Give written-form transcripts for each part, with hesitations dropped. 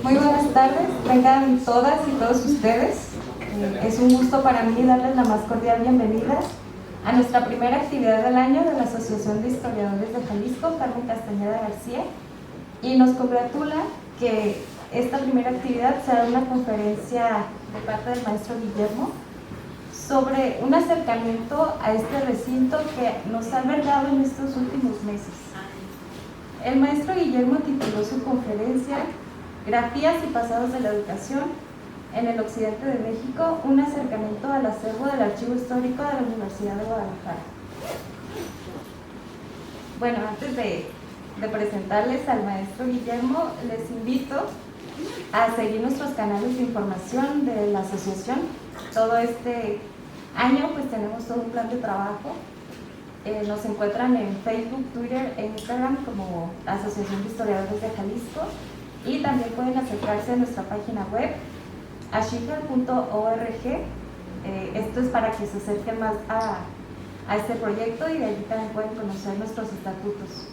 Muy buenas tardes, vengan todas y todos ustedes. Es un gusto para mí darles la más cordial bienvenida a nuestra primera actividad del año de la Asociación de Historiadores de Jalisco, Carmen Castañeda García, y nos congratula que esta primera actividad será una conferencia de parte del maestro Guillermo sobre un acercamiento a este recinto que nos ha albergado en estos últimos meses. El maestro Guillermo tituló su conferencia Grafías y pasados de la educación en el occidente de México, un acercamiento al acervo del Archivo Histórico de la Universidad de Guadalajara. Bueno, antes de presentarles al maestro Guillermo, les invito a seguir nuestros canales de información de la asociación. Todo este año pues tenemos todo un plan de trabajo. Nos encuentran en Facebook, Twitter e Instagram como Asociación de Historiadores de Jalisco, y también pueden acercarse a nuestra página web ashifra.org. Esto es para que se acerquen más a este proyecto, y de allí también pueden conocer nuestros estatutos.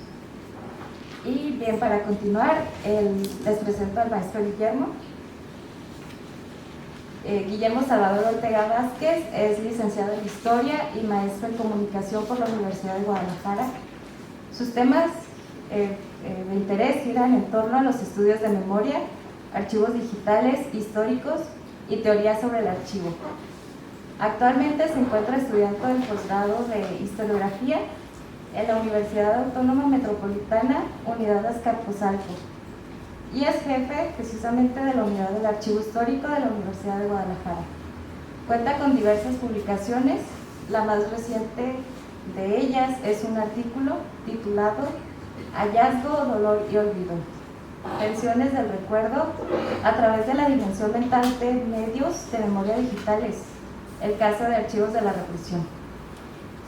Y bien, para continuar, les presento al maestro Guillermo. Guillermo Salvador Ortega Vázquez es licenciado en Historia y maestro en Comunicación por la Universidad de Guadalajara. Sus temas de interés giran en torno a los estudios de memoria, archivos digitales, históricos y teoría sobre el archivo. Actualmente se encuentra estudiando el posgrado de Historiografía en la Universidad Autónoma Metropolitana, Unidad Azcapotzalco, y es jefe precisamente de la Unidad del Archivo Histórico de la Universidad de Guadalajara. Cuenta con diversas publicaciones, la más reciente de ellas es un artículo titulado Hallazgo, Dolor y Olvido, Tensiones del Recuerdo a través de la dimensión mental de medios de memoria digitales, el caso de archivos de la represión.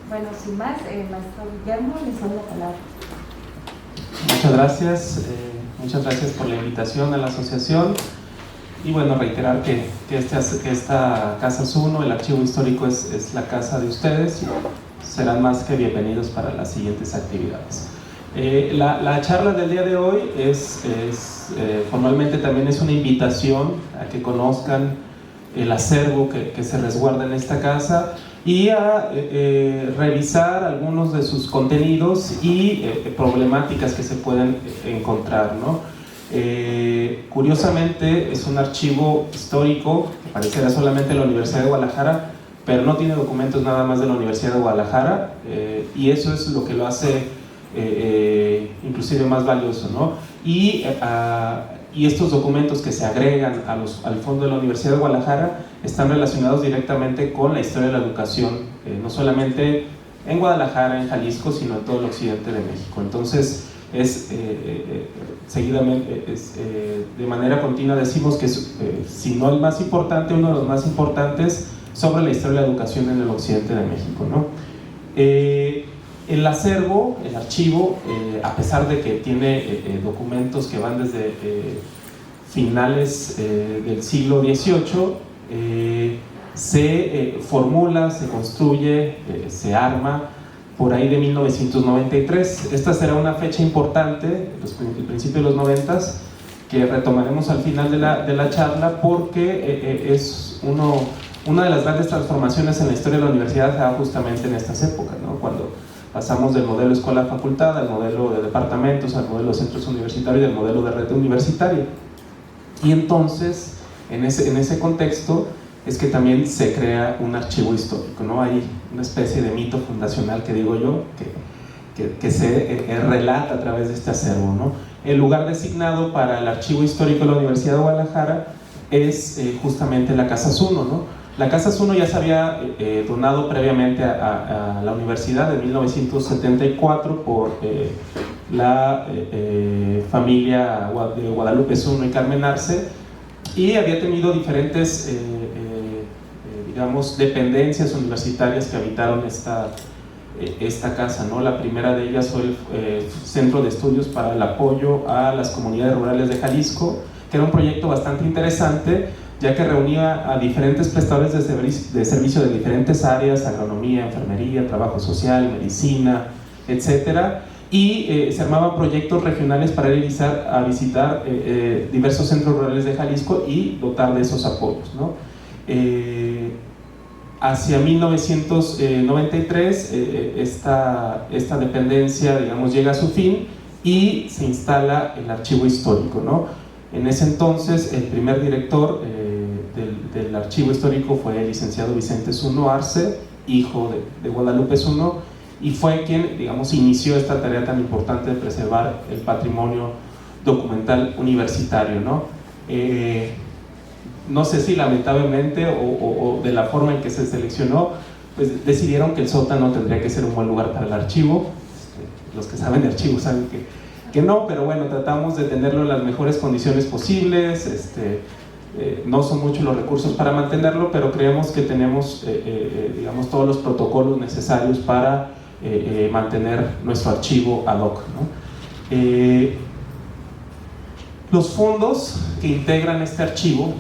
Bueno, sin más, maestro Guillermo, les doy la palabra. Muchas gracias por la invitación a la asociación, y bueno, reiterar que esta Casa Zuno, el archivo histórico, es la casa de ustedes, y serán más que bienvenidos para las siguientes actividades. La charla del día de hoy formalmente también es una invitación a que conozcan el acervo que se resguarda en esta casa, y a revisar algunos de sus contenidos y problemáticas que se pueden encontrar, ¿no? Curiosamente es un archivo histórico que pareciera solamente de la Universidad de Guadalajara, pero no tiene documentos nada más de la Universidad de Guadalajara, y eso es lo que lo hace inclusive más valioso, ¿no? Y estos documentos que se agregan al fondo de la Universidad de Guadalajara están relacionados directamente con la historia de la educación, no solamente en Guadalajara, en Jalisco, sino en todo el occidente de México. Entonces, seguidamente, de manera continua decimos que es, si no el más importante, uno de los más importantes sobre la historia de la educación en el occidente de México, ¿no? El acervo, el archivo, a pesar de que tiene documentos que van desde finales del siglo XVIII, se formula, se construye, se arma por ahí de 1993. Esta será una fecha importante, el principio de los 90s, que retomaremos al final de la charla, porque es una de las grandes transformaciones en la historia de la universidad se da justamente en estas épocas, ¿no? Cuando pasamos del modelo escuela-facultad al modelo de departamentos, al modelo de centros universitarios y al modelo de red universitaria. Y entonces, en ese contexto, es que también se crea un archivo histórico, ¿no? Hay una especie de mito fundacional, que digo yo, que se relata a través de este acervo, ¿no? El lugar designado para el archivo histórico de la Universidad de Guadalajara es justamente la Casa Zuno, ¿no? La Casa Zuno ya se había donado previamente a la universidad en 1974 por la familia de Guadalupe Zuno y Carmen Arce, y había tenido diferentes digamos, dependencias universitarias que habitaron esta casa, ¿no? La primera de ellas fue el Centro de Estudios para el Apoyo a las Comunidades Rurales de Jalisco, que era un proyecto bastante interesante, ya que reunía a diferentes prestadores de servicio de diferentes áreas: agronomía, enfermería, trabajo social, medicina, etcétera, y se armaban proyectos regionales para ir a visitar diversos centros rurales de Jalisco y dotar de esos apoyos, ¿no? Hacia 1993 esta dependencia, digamos, llega a su fin y se instala el archivo histórico, ¿no? En ese entonces el primer director del archivo histórico fue el licenciado Vicente Zuno Arce, hijo de Guadalupe Zuno, y fue quien, digamos, inició esta tarea tan importante de preservar el patrimonio documental universitario, ¿no? No sé si lamentablemente o de la forma en que se seleccionó, pues decidieron que el sótano tendría que ser un buen lugar para el archivo. Los que saben de archivos saben que no, pero bueno, tratamos de tenerlo en las mejores condiciones posibles. No son muchos los recursos para mantenerlo, pero creemos que tenemos digamos, todos los protocolos necesarios para mantener nuestro archivo ad hoc, ¿no? Los fondos que integran este archivo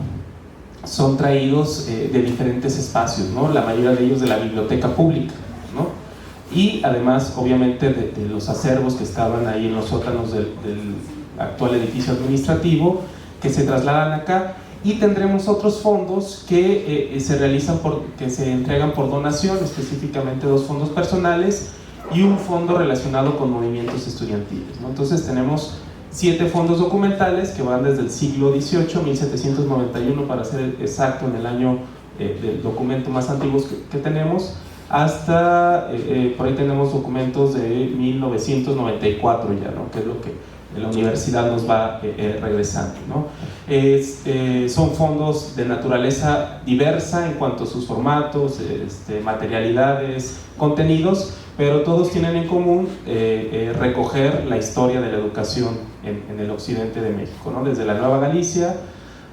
son traídos de diferentes espacios, ¿no? La mayoría de ellos de la biblioteca pública, ¿no? Y además, obviamente, de los acervos que estaban ahí en los sótanos del actual edificio administrativo, que se trasladan acá. Y tendremos otros fondos que que se entregan por donación, específicamente 2 fondos personales y un fondo relacionado con movimientos estudiantiles, ¿no? Entonces tenemos 7 fondos documentales que van desde el siglo XVIII, 1791 para ser exacto, en el año del documento más antiguo que tenemos, hasta, por ahí tenemos documentos de 1994 ya, ¿no? Que es lo que la universidad nos va regresando, ¿no? Son fondos de naturaleza diversa en cuanto a sus formatos, materialidades, contenidos, pero todos tienen en común recoger la historia de la educación en el occidente de México, ¿no? Desde la Nueva Galicia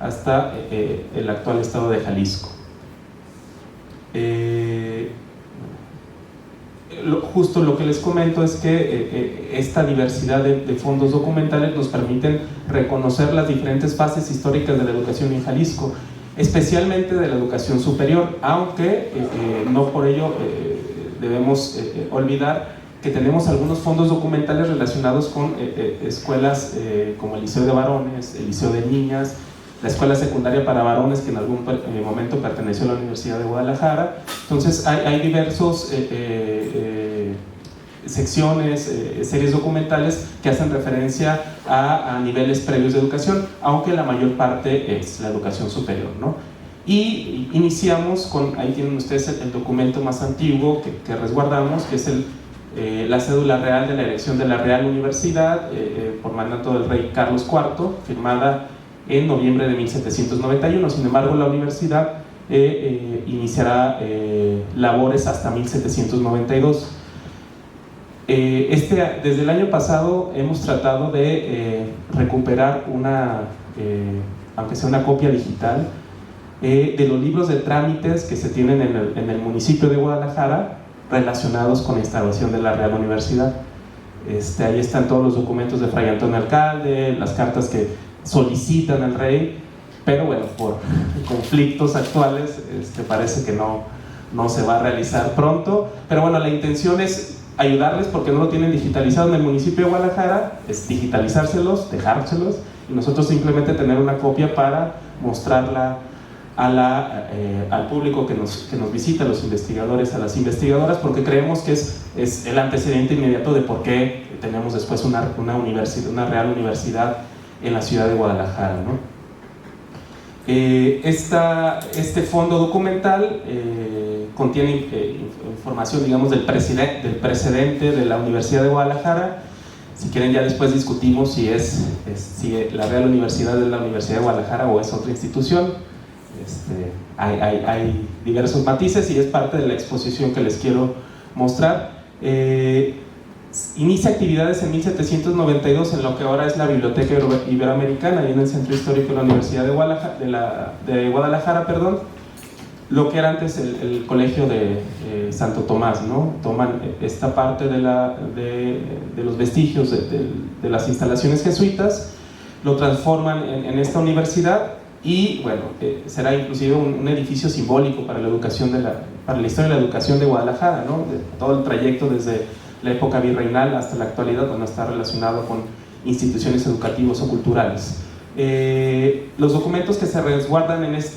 hasta el actual estado de Jalisco. Justo lo que les comento es que esta diversidad de fondos documentales nos permiten reconocer las diferentes fases históricas de la educación en Jalisco, especialmente de la educación superior, aunque no por ello debemos olvidar que tenemos algunos fondos documentales relacionados con escuelas como el Liceo de Varones, el Liceo de Niñas, la escuela secundaria para varones que en algún momento perteneció a la Universidad de Guadalajara. Entonces hay diversos secciones, series documentales que hacen referencia a niveles previos de educación, aunque la mayor parte es la educación superior, ¿no? Y iniciamos con, ahí tienen ustedes el documento más antiguo que resguardamos, que es la cédula real de la elección de la Real Universidad por mandato del rey Carlos IV, firmada en noviembre de 1791. Sin embargo, la universidad iniciará labores hasta 1792. Desde el año pasado hemos tratado de recuperar aunque sea una copia digital, de los libros de trámites que se tienen en el municipio de Guadalajara relacionados con la instalación de la Real Universidad. Ahí están todos los documentos de Fray Antonio Alcalde, las cartas que solicitan al rey, pero bueno, por conflictos actuales parece que no se va a realizar pronto, pero bueno, la intención es ayudarles porque no lo tienen digitalizado en el municipio de Guadalajara, es digitalizárselos, dejárselos, y nosotros simplemente tener una copia para mostrarla al público que nos visita, a los investigadores, a las investigadoras, porque creemos que es el antecedente inmediato de por qué tenemos después una Real Universidad en la ciudad de Guadalajara, ¿no? Este fondo documental contiene información, digamos, del precedente de la Universidad de Guadalajara. Si quieren, ya después discutimos si la Real Universidad es la Universidad de Guadalajara o es otra institución. Hay diversos matices y es parte de la exposición que les quiero mostrar. Inicia actividades en 1792 en lo que ahora es la Biblioteca Iberoamericana y en el Centro Histórico de la Universidad de Guadalajara, lo que era antes el Colegio de Santo Tomás, ¿no? Toman esta parte de los vestigios de las instalaciones jesuitas, lo transforman en esta universidad y bueno, será inclusive un edificio simbólico para la educación para la historia de la educación de Guadalajara, ¿no? De todo el trayecto desde la época virreinal hasta la actualidad, cuando está relacionado con instituciones educativas o culturales. Los documentos que se resguardan en este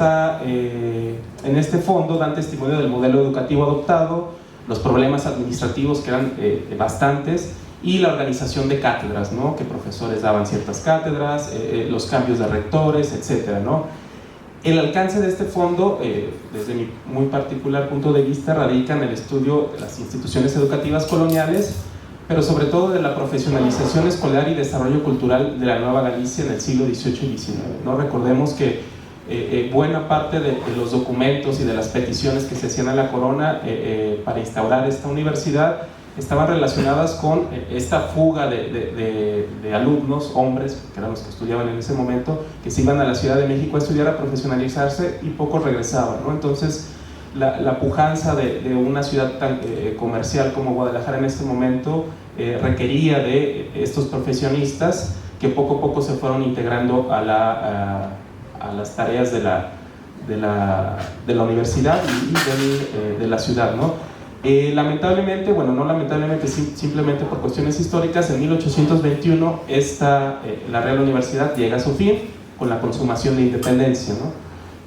fondo dan testimonio del modelo educativo adoptado, los problemas administrativos que eran bastantes, y la organización de cátedras, ¿no? Que profesores daban ciertas cátedras, los cambios de rectores, etc., ¿no? El alcance de este fondo, desde mi muy particular punto de vista, radica en el estudio de las instituciones educativas coloniales, pero sobre todo de la profesionalización escolar y desarrollo cultural de la Nueva Galicia en el siglo XVIII y XIX, ¿no? Recordemos que buena parte de los documentos y de las peticiones que se hacían a la corona para instaurar esta universidad estaban relacionadas con esta fuga de alumnos, hombres, que eran los que estudiaban en ese momento, que se iban a la Ciudad de México a estudiar, a profesionalizarse, y pocos regresaban, ¿no? Entonces, la pujanza de una ciudad tan comercial como Guadalajara en este momento requería de estos profesionistas que poco a poco se fueron integrando a las tareas de la universidad y de la ciudad, ¿no? Lamentablemente, bueno, no lamentablemente, simplemente por cuestiones históricas, en 1821 la Real Universidad llega a su fin con la consumación de independencia, ¿no?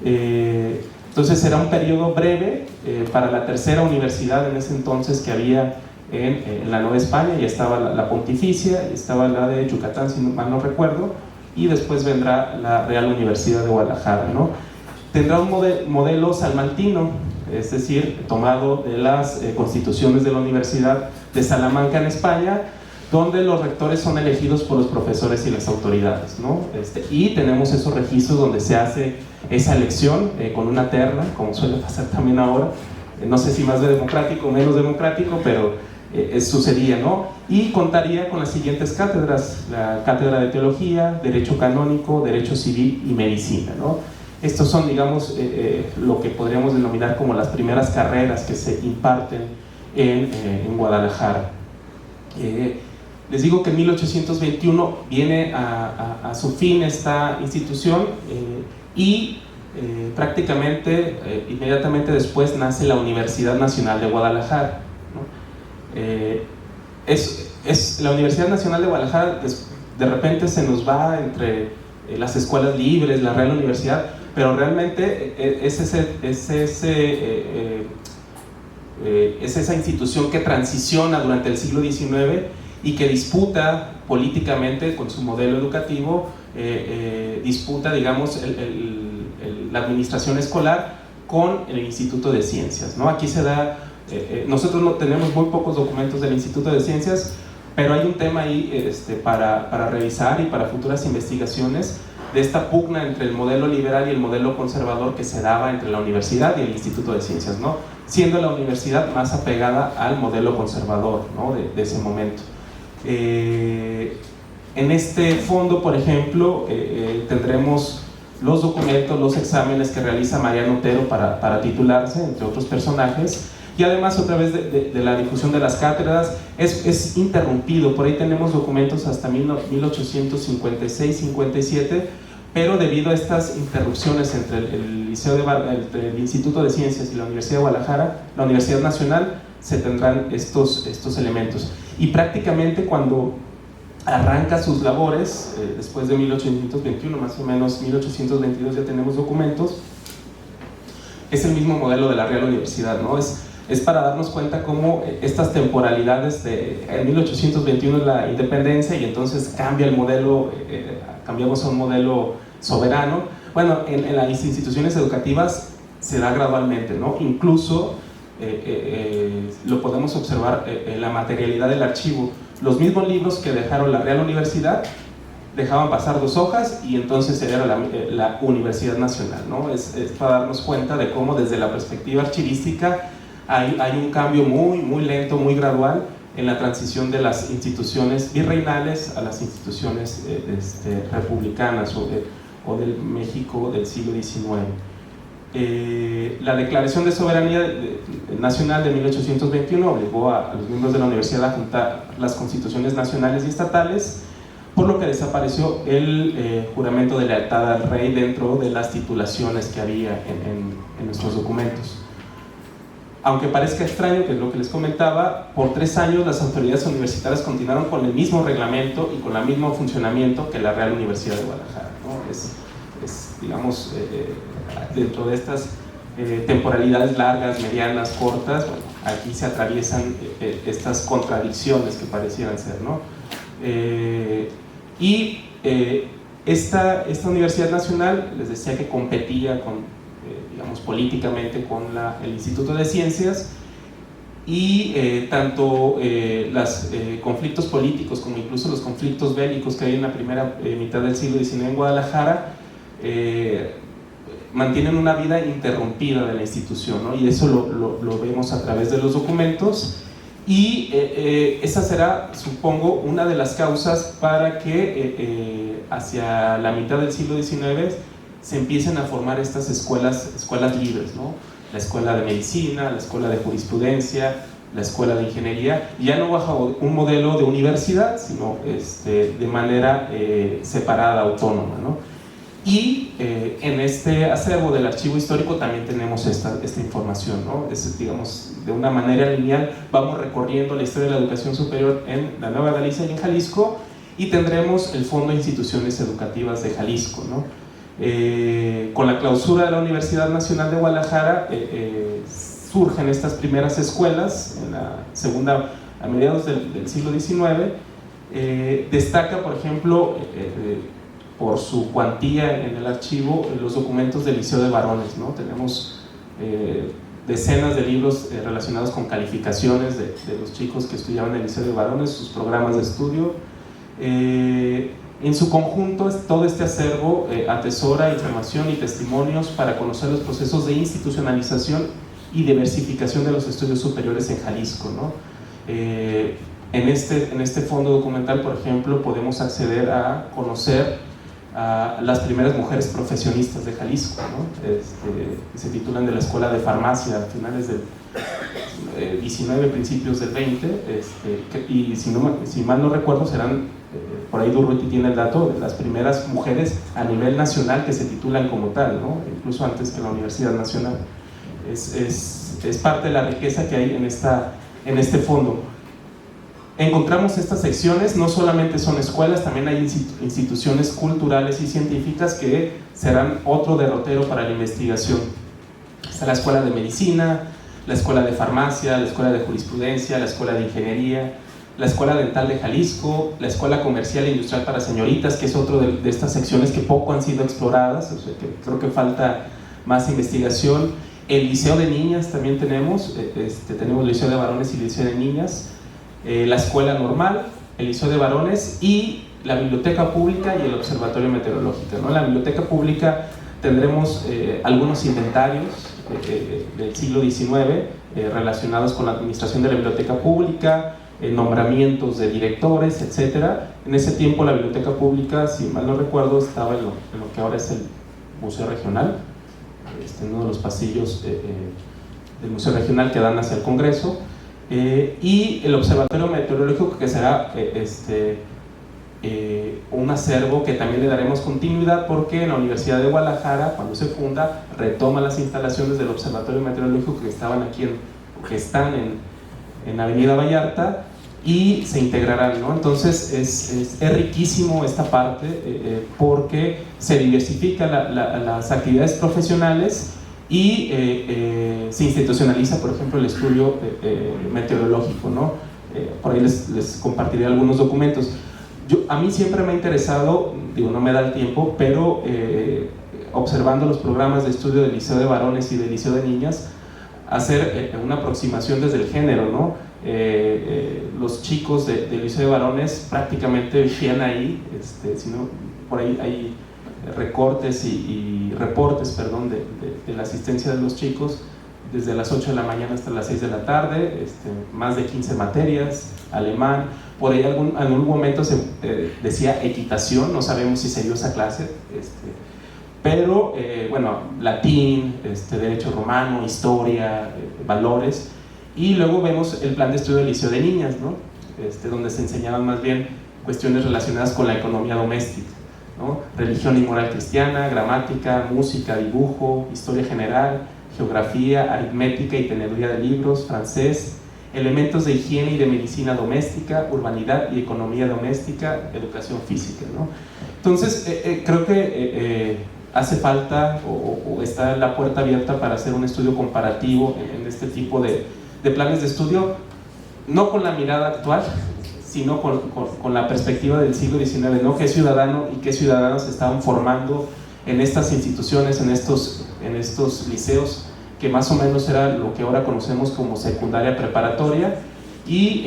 Entonces era un periodo breve para la tercera universidad en ese entonces que había en la Nueva España. Ya estaba la Pontificia, estaba la de Yucatán, si mal no recuerdo, y después vendrá la Real Universidad de Guadalajara, ¿no? Tendrá un modelo salmantino, es decir, tomado de las constituciones de la Universidad de Salamanca en España, donde los rectores son elegidos por los profesores y las autoridades, ¿no? Y tenemos esos registros donde se hace esa elección con una terna, como suele pasar también ahora, no sé si más de democrático o menos democrático, pero sucedía, ¿no? Y contaría con las siguientes cátedras: la cátedra de Teología, Derecho Canónico, Derecho Civil y Medicina, ¿no? Estos son, digamos, lo que podríamos denominar como las primeras carreras que se imparten en Guadalajara. Les digo que en 1821 viene a su fin esta institución y prácticamente inmediatamente después nace la Universidad Nacional de Guadalajara, ¿no? La Universidad Nacional de Guadalajara de repente se nos va entre las escuelas libres, la Real Universidad, pero realmente es esa institución que transiciona durante el siglo XIX y que disputa políticamente con su modelo educativo, disputa, digamos, la administración escolar con el Instituto de Ciencias, ¿no? Aquí se da, nosotros no tenemos muy pocos documentos del Instituto de Ciencias, pero hay un tema ahí para revisar y para futuras investigaciones, de esta pugna entre el modelo liberal y el modelo conservador que se daba entre la universidad y el Instituto de Ciencias, ¿no? Siendo la universidad más apegada al modelo conservador, ¿no? de ese momento. En este fondo, por ejemplo, tendremos los documentos, los exámenes que realiza Mariano Otero para titularse, entre otros personajes, y además a través de la difusión de las cátedras es interrumpido. Por ahí tenemos documentos hasta 1856-57, pero debido a estas interrupciones entre el Instituto de Ciencias y la Universidad de Guadalajara, la Universidad Nacional, se tendrán estos elementos. Y prácticamente cuando arranca sus labores, después de 1821, más o menos 1822 ya tenemos documentos, es el mismo modelo de la Real Universidad, ¿no? Es para darnos cuenta cómo estas temporalidades en 1821 es la independencia y entonces cambia el modelo, cambiamos a un modelo soberano. Bueno, en las instituciones educativas se da gradualmente, ¿no? Incluso lo podemos observar en la materialidad del archivo. Los mismos libros que dejaron la Real Universidad dejaban pasar 2 hojas y entonces era la Universidad Nacional, ¿no? Es para darnos cuenta de cómo desde la perspectiva archivística hay un cambio muy lento, muy gradual en la transición de las instituciones virreinales a las instituciones republicanas o del México del siglo XIX. La Declaración de Soberanía Nacional de 1821 obligó a los miembros de la universidad a juntar las constituciones nacionales y estatales, por lo que desapareció el juramento de lealtad al rey dentro de las titulaciones que había en nuestros documentos. aunque parezca extraño, que es lo que les comentaba, por 3 años las autoridades universitarias continuaron con el mismo reglamento y con el mismo funcionamiento que la Real Universidad de Guadalajara, ¿no? Digamos, dentro de estas temporalidades largas, medianas, cortas, bueno, aquí se atraviesan estas contradicciones que parecieran ser, ¿no? Esta Universidad Nacional, les decía que competía con, digamos, políticamente con el Instituto de Ciencias, y tanto los conflictos políticos como incluso los conflictos bélicos que hay en la primera mitad del siglo XIX en Guadalajara mantienen una vida interrumpida de la institución, ¿no? Y eso lo vemos a través de los documentos, y esa será, supongo, una de las causas para que hacia la mitad del siglo XIX se empiecen a formar estas escuelas libres, ¿no? La escuela de medicina, la escuela de jurisprudencia, la escuela de ingeniería, ya no bajo un modelo de universidad, sino de manera separada, autónoma, ¿no? Y en este acervo del archivo histórico también tenemos esta información, ¿no? Digamos, de una manera lineal vamos recorriendo la historia de la educación superior en la Nueva Galicia y en Jalisco, y tendremos el Fondo de Instituciones Educativas de Jalisco, ¿no? Con la clausura de la Universidad Nacional de Guadalajara surgen estas primeras escuelas a mediados del siglo XIX. Destaca, por ejemplo, por su cuantía en el archivo, los documentos del Liceo de Varones, ¿no? Tenemos decenas de libros relacionados con calificaciones de los chicos que estudiaban en el Liceo de Varones, sus programas de estudio. En su conjunto, todo este acervo atesora información y testimonios para conocer los procesos de institucionalización y diversificación de los estudios superiores en Jalisco, ¿no? En este fondo documental, por ejemplo, podemos acceder a conocer a las primeras mujeres profesionistas de Jalisco, ¿no? Que se titulan de la Escuela de Farmacia a finales del 19, principios del 20, y si mal no recuerdo serán, por ahí Durruti tiene el dato, de las primeras mujeres a nivel nacional que se titulan como tal, ¿no? Incluso antes que la Universidad Nacional. Es parte de la riqueza que hay en este fondo. Encontramos estas secciones, no solamente son escuelas, también hay instituciones culturales y científicas que serán otro derrotero para la investigación. Está la Escuela de Medicina, la Escuela de Farmacia, la Escuela de Jurisprudencia, la Escuela de Ingeniería, la Escuela Dental de Jalisco, la Escuela Comercial e Industrial para Señoritas, que es otro de estas secciones que poco han sido exploradas, o sea, que creo que falta más investigación. El Liceo de Niñas también tenemos el Liceo de Varones y el Liceo de Niñas, la Escuela Normal, el Liceo de Varones y la Biblioteca Pública y el Observatorio Meteorológico, ¿no? En la Biblioteca Pública tendremos algunos inventarios del siglo XIX relacionados con la administración de la biblioteca pública, nombramientos de directores, etc. En ese tiempo la biblioteca pública, si mal no recuerdo, estaba en lo que ahora es el Museo Regional, en uno de los pasillos del Museo Regional que dan hacia el Congreso, y el Observatorio Meteorológico, que será un acervo que también le daremos continuidad, porque en la Universidad de Guadalajara, cuando se funda, retoma las instalaciones del Observatorio Meteorológico que están en Avenida Vallarta, y se integrarán, ¿no? Entonces es riquísimo esta parte porque se diversifican las actividades profesionales y se institucionaliza, por ejemplo, el estudio meteorológico, ¿no? Por ahí les compartiré algunos documentos. A mí siempre me ha interesado, digo, no me da el tiempo, pero observando los programas de estudio del Liceo de Varones y del Liceo de Niñas, hacer una aproximación desde el género, ¿no? Los chicos del Liceo de Varones prácticamente vivían ahí, sino por ahí hay recortes y reportes, perdón, de la asistencia de los chicos desde las 8 de la mañana hasta las 6 de la tarde, más de 15 materias, alemán, por ahí en algún momento se decía equitación, no sabemos si se dio esa clase, pero bueno, latín, derecho romano, historia, valores, y luego vemos el plan de estudio del Liceo de Niñas, ¿no? Donde se enseñaban más bien cuestiones relacionadas con la economía doméstica, ¿no? Religión y moral cristiana, gramática, música, dibujo, historia general, geografía, aritmética y teneduría de libros, francés, elementos de higiene y de medicina doméstica, urbanidad y economía doméstica, educación física, ¿no? Entonces, creo que hace falta o está la puerta abierta para hacer un estudio comparativo en este tipo de planes de estudio, no con la mirada actual, sino con la perspectiva del siglo XIX, ¿no? ¿Qué ciudadano y qué ciudadanos se estaban formando en estas instituciones, en estos liceos, que más o menos era lo que ahora conocemos como secundaria preparatoria, y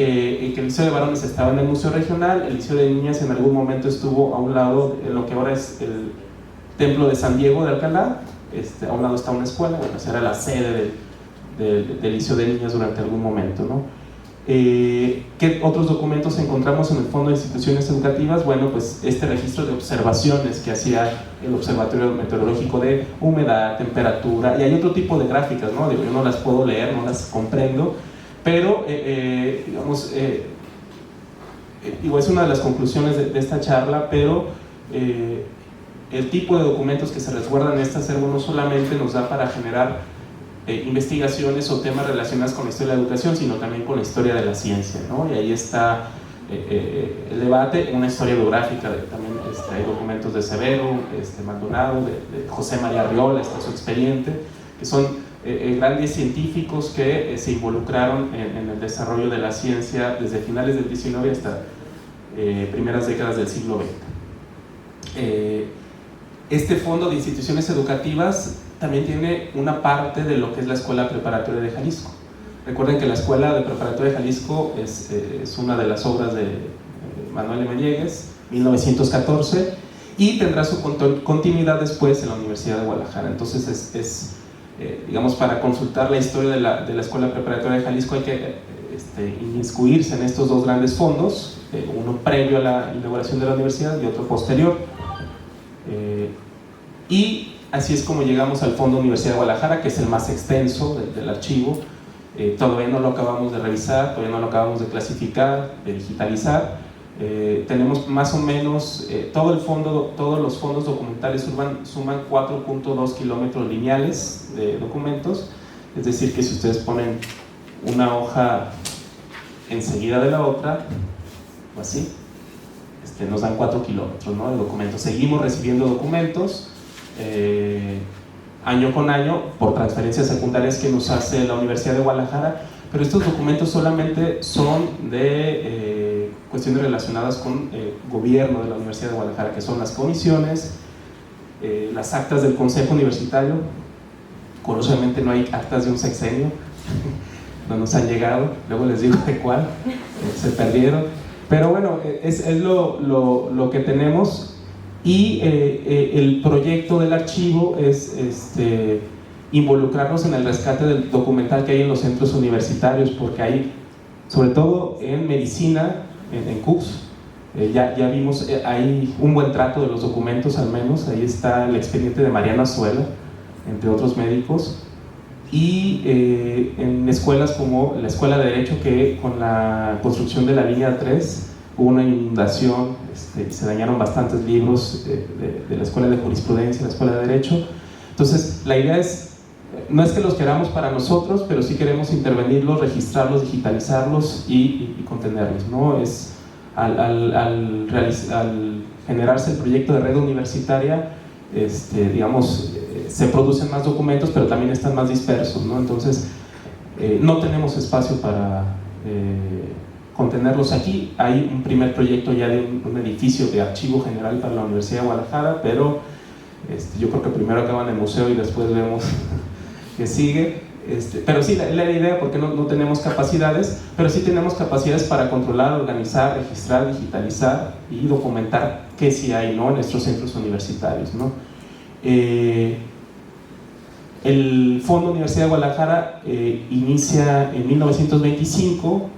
que el Liceo de Varones estaba en el Museo Regional, el Liceo de Niñas en algún momento estuvo a un lado, en lo que ahora es el Templo de San Diego de Alcalá, a un lado está una escuela, bueno, esa era la sede del Liceo de Niñas durante algún momento, ¿no? ¿Qué otros documentos encontramos en el Fondo de Instituciones Educativas? Bueno, pues este registro de observaciones que hacía el Observatorio Meteorológico de humedad, temperatura, y hay otro tipo de gráficas, ¿no? Yo no las puedo leer, no las comprendo, pero digamos, digo, es una de las conclusiones de esta charla, pero el tipo de documentos que se resguardan en este acervo no solamente nos da para generar investigaciones o temas relacionados con la historia de la educación, sino también con la historia de la ciencia, ¿no? Y ahí está el debate, una historia biográfica, también hay documentos de Severo, Maldonado, de José María Arriola, está su expediente, que son grandes científicos que se involucraron en el desarrollo de la ciencia desde finales del XIX hasta primeras décadas del siglo XX. Este Fondo de Instituciones Educativas también tiene una parte de lo que es la Escuela Preparatoria de Jalisco. Recuerden que la Escuela de Preparatoria de Jalisco es una de las obras de Manuel M. Llegues, 1914, y tendrá su continuidad después en la Universidad de Guadalajara. Entonces digamos, para consultar la historia de la Escuela Preparatoria de Jalisco hay que inmiscuirse en estos dos grandes fondos, uno previo a la inauguración de la universidad y otro posterior. Y así es como llegamos al Fondo Universidad de Guadalajara, que es el más extenso del archivo. Todavía no lo acabamos de revisar, todavía no lo acabamos de clasificar, de digitalizar. Tenemos más o menos, todos los fondos documentales suman 4.2 kilómetros lineales de documentos, es decir, que si ustedes ponen una hoja enseguida de la otra, o así, nos dan 4 kilómetros, ¿no?, de documentos. Seguimos recibiendo documentos año con año por transferencias secundarias que nos hace la Universidad de Guadalajara, pero estos documentos solamente son de cuestiones relacionadas con gobierno de la Universidad de Guadalajara, que son las comisiones, las actas del Consejo Universitario. Curiosamente no hay actas de un sexenio, no nos han llegado, luego les digo de cuál, se perdieron, pero bueno, es lo que tenemos. Y el proyecto del archivo es involucrarnos en el rescate del documental que hay en los centros universitarios, porque hay, sobre todo en medicina, en CUCS, ya vimos, hay un buen trato de los documentos, al menos. Ahí está el expediente de Mariana Azuela, entre otros médicos, y en escuelas como la Escuela de Derecho, que con la construcción de la línea 3 hubo una inundación, se dañaron bastantes libros de la Escuela de Jurisprudencia, la Escuela de Derecho. Entonces la idea no es que los queramos para nosotros, pero sí queremos intervenirlos, registrarlos, digitalizarlos y contenerlos, ¿no? Al generarse el proyecto de red universitaria, digamos, se producen más documentos, pero también están más dispersos, ¿no? Entonces no tenemos espacio para contenerlos aquí. Hay un primer proyecto ya de un edificio de archivo general para la Universidad de Guadalajara, pero yo creo que primero acaban el museo y después vemos que sigue. Pero sí, la idea, porque no tenemos capacidades, pero sí tenemos capacidades para controlar, organizar, registrar, digitalizar y documentar qué sí hay, ¿no?, en nuestros centros universitarios, ¿no? El Fondo Universidad de Guadalajara inicia en 1925,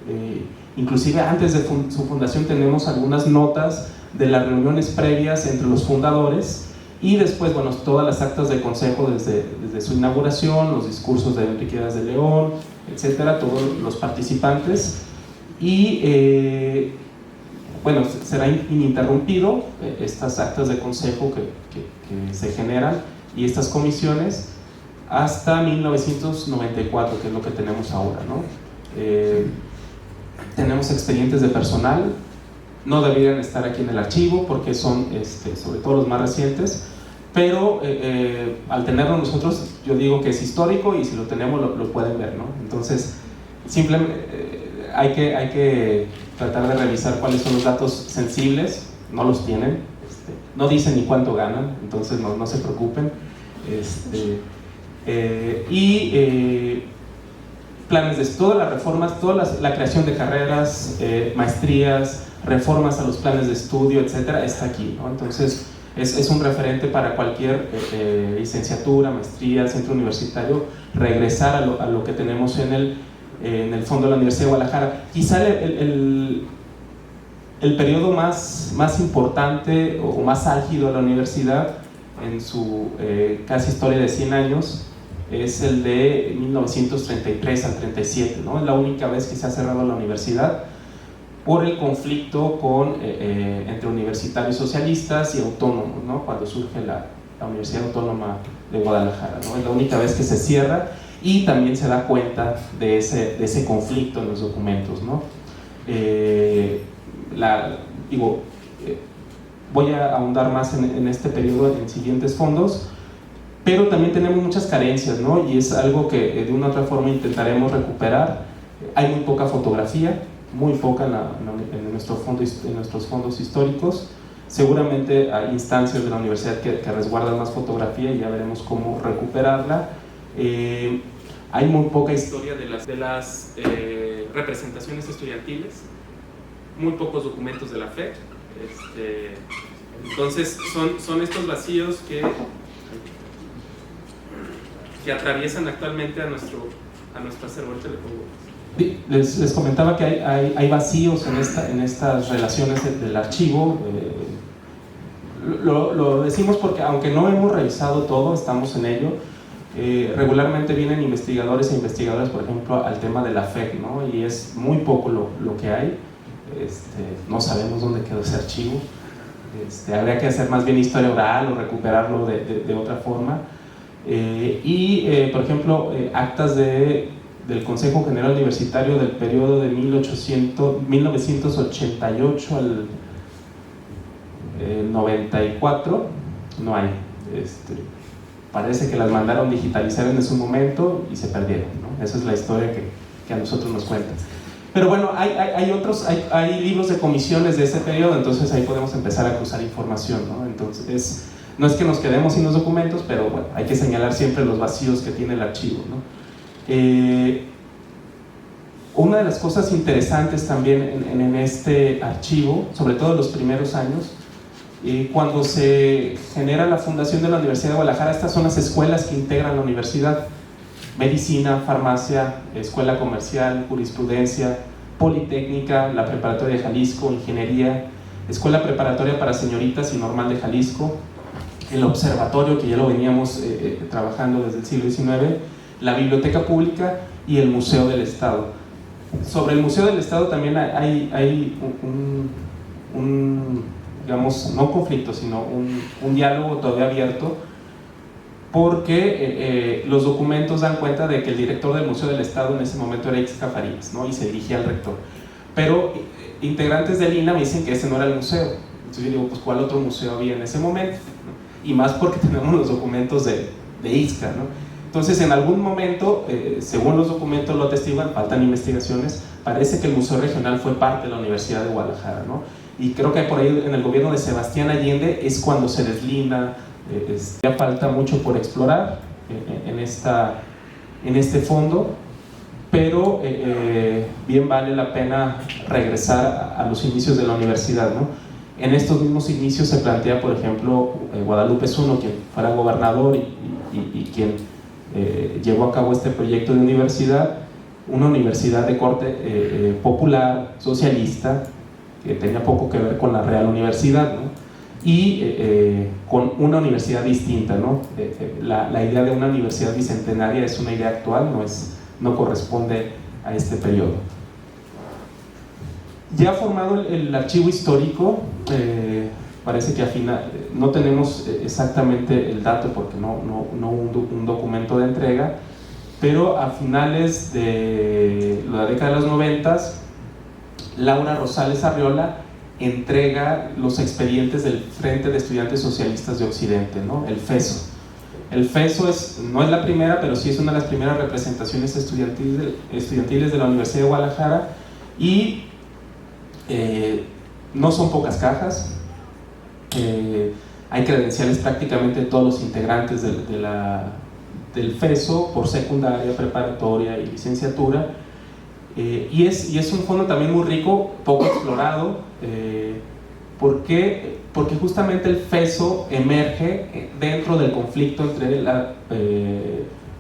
inclusive antes de su fundación tenemos algunas notas de las reuniones previas entre los fundadores, y después, bueno, todas las actas de consejo desde su inauguración, los discursos de Enrique Díaz de León, etcétera, todos los participantes, y bueno, será ininterrumpido estas actas de consejo que se generan, y estas comisiones, hasta 1994, que es lo que tenemos ahora, ¿no? Tenemos expedientes de personal, no deberían estar aquí en el archivo porque son sobre todo los más recientes, pero al tenerlo nosotros, yo digo que es histórico y si lo tenemos lo pueden ver, ¿no? Entonces, simplemente hay que tratar de revisar cuáles son los datos sensibles, no los tienen, no dicen ni cuánto ganan, entonces no se preocupen. Planes de todas las reformas, la creación de carreras, maestrías, reformas a los planes de estudio, etcétera, está aquí, ¿no? Entonces es un referente para cualquier licenciatura, maestría, centro universitario, regresar a lo que tenemos en el fondo de la Universidad de Guadalajara. Quizá el periodo más importante o más álgido de la universidad en su casi historia de 100 años es el de 1933 al 37, ¿no? Es la única vez que se ha cerrado la universidad por el conflicto entre universitarios socialistas y autónomos, ¿no? Cuando surge la Universidad Autónoma de Guadalajara, ¿no? Es la única vez que se cierra y también se da cuenta de ese conflicto en los documentos, ¿no? Voy a ahondar más en este periodo en siguientes fondos, pero también tenemos muchas carencias, ¿no? Y es algo que de una u otra forma intentaremos recuperar. Hay muy poca fotografía, muy poca en nuestros fondos históricos. Seguramente hay instancias de la universidad que resguardan más fotografía y ya veremos cómo recuperarla. Hay muy poca historia de las representaciones estudiantiles, muy pocos documentos de la FEC. Entonces son estos vacíos que atraviesan actualmente a nuestro acervo. Les comentaba que hay vacíos en estas relaciones del archivo. Lo decimos porque aunque no hemos revisado todo, estamos en ello. Regularmente vienen investigadores e investigadoras, por ejemplo, al tema de la FEC, ¿no? Y es muy poco lo que hay. No sabemos dónde quedó ese archivo. Habría que hacer más bien historia oral o recuperarlo de otra forma. Por ejemplo, actas del Consejo General Universitario del periodo de 1988 al 94 no hay. Parece que las mandaron digitalizar en su momento y se perdieron, ¿no? Esa es la historia que a nosotros nos cuentan. Pero bueno, hay libros de comisiones de ese periodo, entonces ahí podemos empezar a cruzar información, ¿no? Entonces no es que nos quedemos sin los documentos, pero bueno, hay que señalar siempre los vacíos que tiene el archivo, ¿no? Una de las cosas interesantes también en este archivo, sobre todo en los primeros años, cuando se genera la fundación de la Universidad de Guadalajara, estas son las escuelas que integran la universidad: medicina, farmacia, escuela comercial, jurisprudencia, politécnica, la preparatoria de Jalisco, ingeniería, escuela preparatoria para señoritas y normal de Jalisco, el observatorio, que ya lo veníamos trabajando desde el siglo XIX, la biblioteca pública y el Museo del Estado. Sobre el Museo del Estado también hay un digamos, no conflicto, sino un diálogo todavía abierto, porque los documentos dan cuenta de que el director del Museo del Estado en ese momento era Ixca Farías, ¿no? Y se dirigía al rector. Pero integrantes del INA me dicen que ese no era el museo. Entonces yo digo, pues ¿cuál otro museo había en ese momento? ¿No? Y más porque tenemos los documentos de Ixca, ¿no? Entonces en algún momento, según los documentos lo atestiguan, faltan investigaciones, parece que el Museo Regional fue parte de la Universidad de Guadalajara, ¿no? Y creo que por ahí en el gobierno de Sebastián Allende es cuando se deslinda. Ya falta mucho por explorar en este fondo, pero bien vale la pena regresar a los inicios de la universidad, ¿no? En estos mismos inicios se plantea, por ejemplo, Guadalupe Zuno, quien fuera gobernador y quien llevó a cabo este proyecto de universidad, una universidad de corte popular, socialista, que tenía poco que ver con la Real Universidad, ¿no? Y con una universidad distinta, ¿no? La idea de una universidad bicentenaria es una idea actual, no corresponde a este periodo. Ya formado el archivo histórico, parece que al final no tenemos exactamente el dato porque no hubo un documento de entrega, pero a finales de la década de los 90, Laura Rosales Arriola entrega los expedientes del Frente de Estudiantes Socialistas de Occidente, ¿no? El FESO. El FESO no es la primera, pero sí es una de las primeras representaciones estudiantiles de la Universidad de Guadalajara, y no son pocas cajas. Hay credenciales prácticamente de todos los integrantes del FESO por secundaria, preparatoria y licenciatura, y es un fondo también muy rico, poco explorado. ¿Por qué? Porque justamente el FESO emerge dentro del conflicto entre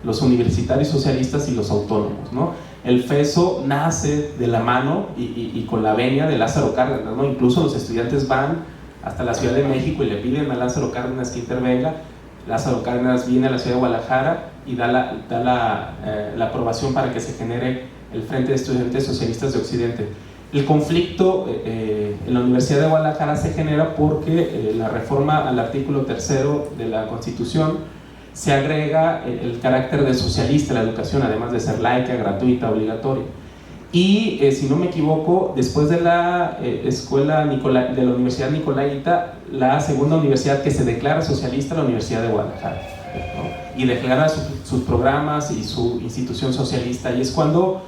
los universitarios socialistas y los autónomos, ¿no? El FESO nace de la mano y con la venia de Lázaro Cárdenas, ¿no? Incluso los estudiantes van hasta la Ciudad de México y le piden a Lázaro Cárdenas que intervenga. Lázaro Cárdenas viene a la ciudad de Guadalajara y da la aprobación para que se genere el Frente de Estudiantes Socialistas de Occidente. El conflicto en la Universidad de Guadalajara se genera porque la reforma al artículo 3º de la Constitución se agrega el carácter de socialista a la educación, además de ser laica, gratuita, obligatoria. Y si no me equivoco, después de la escuela de la Universidad Nicolaita, la segunda universidad que se declara socialista es la Universidad de Guadalajara, ¿no? Y declara sus programas y su institución socialista, y es cuando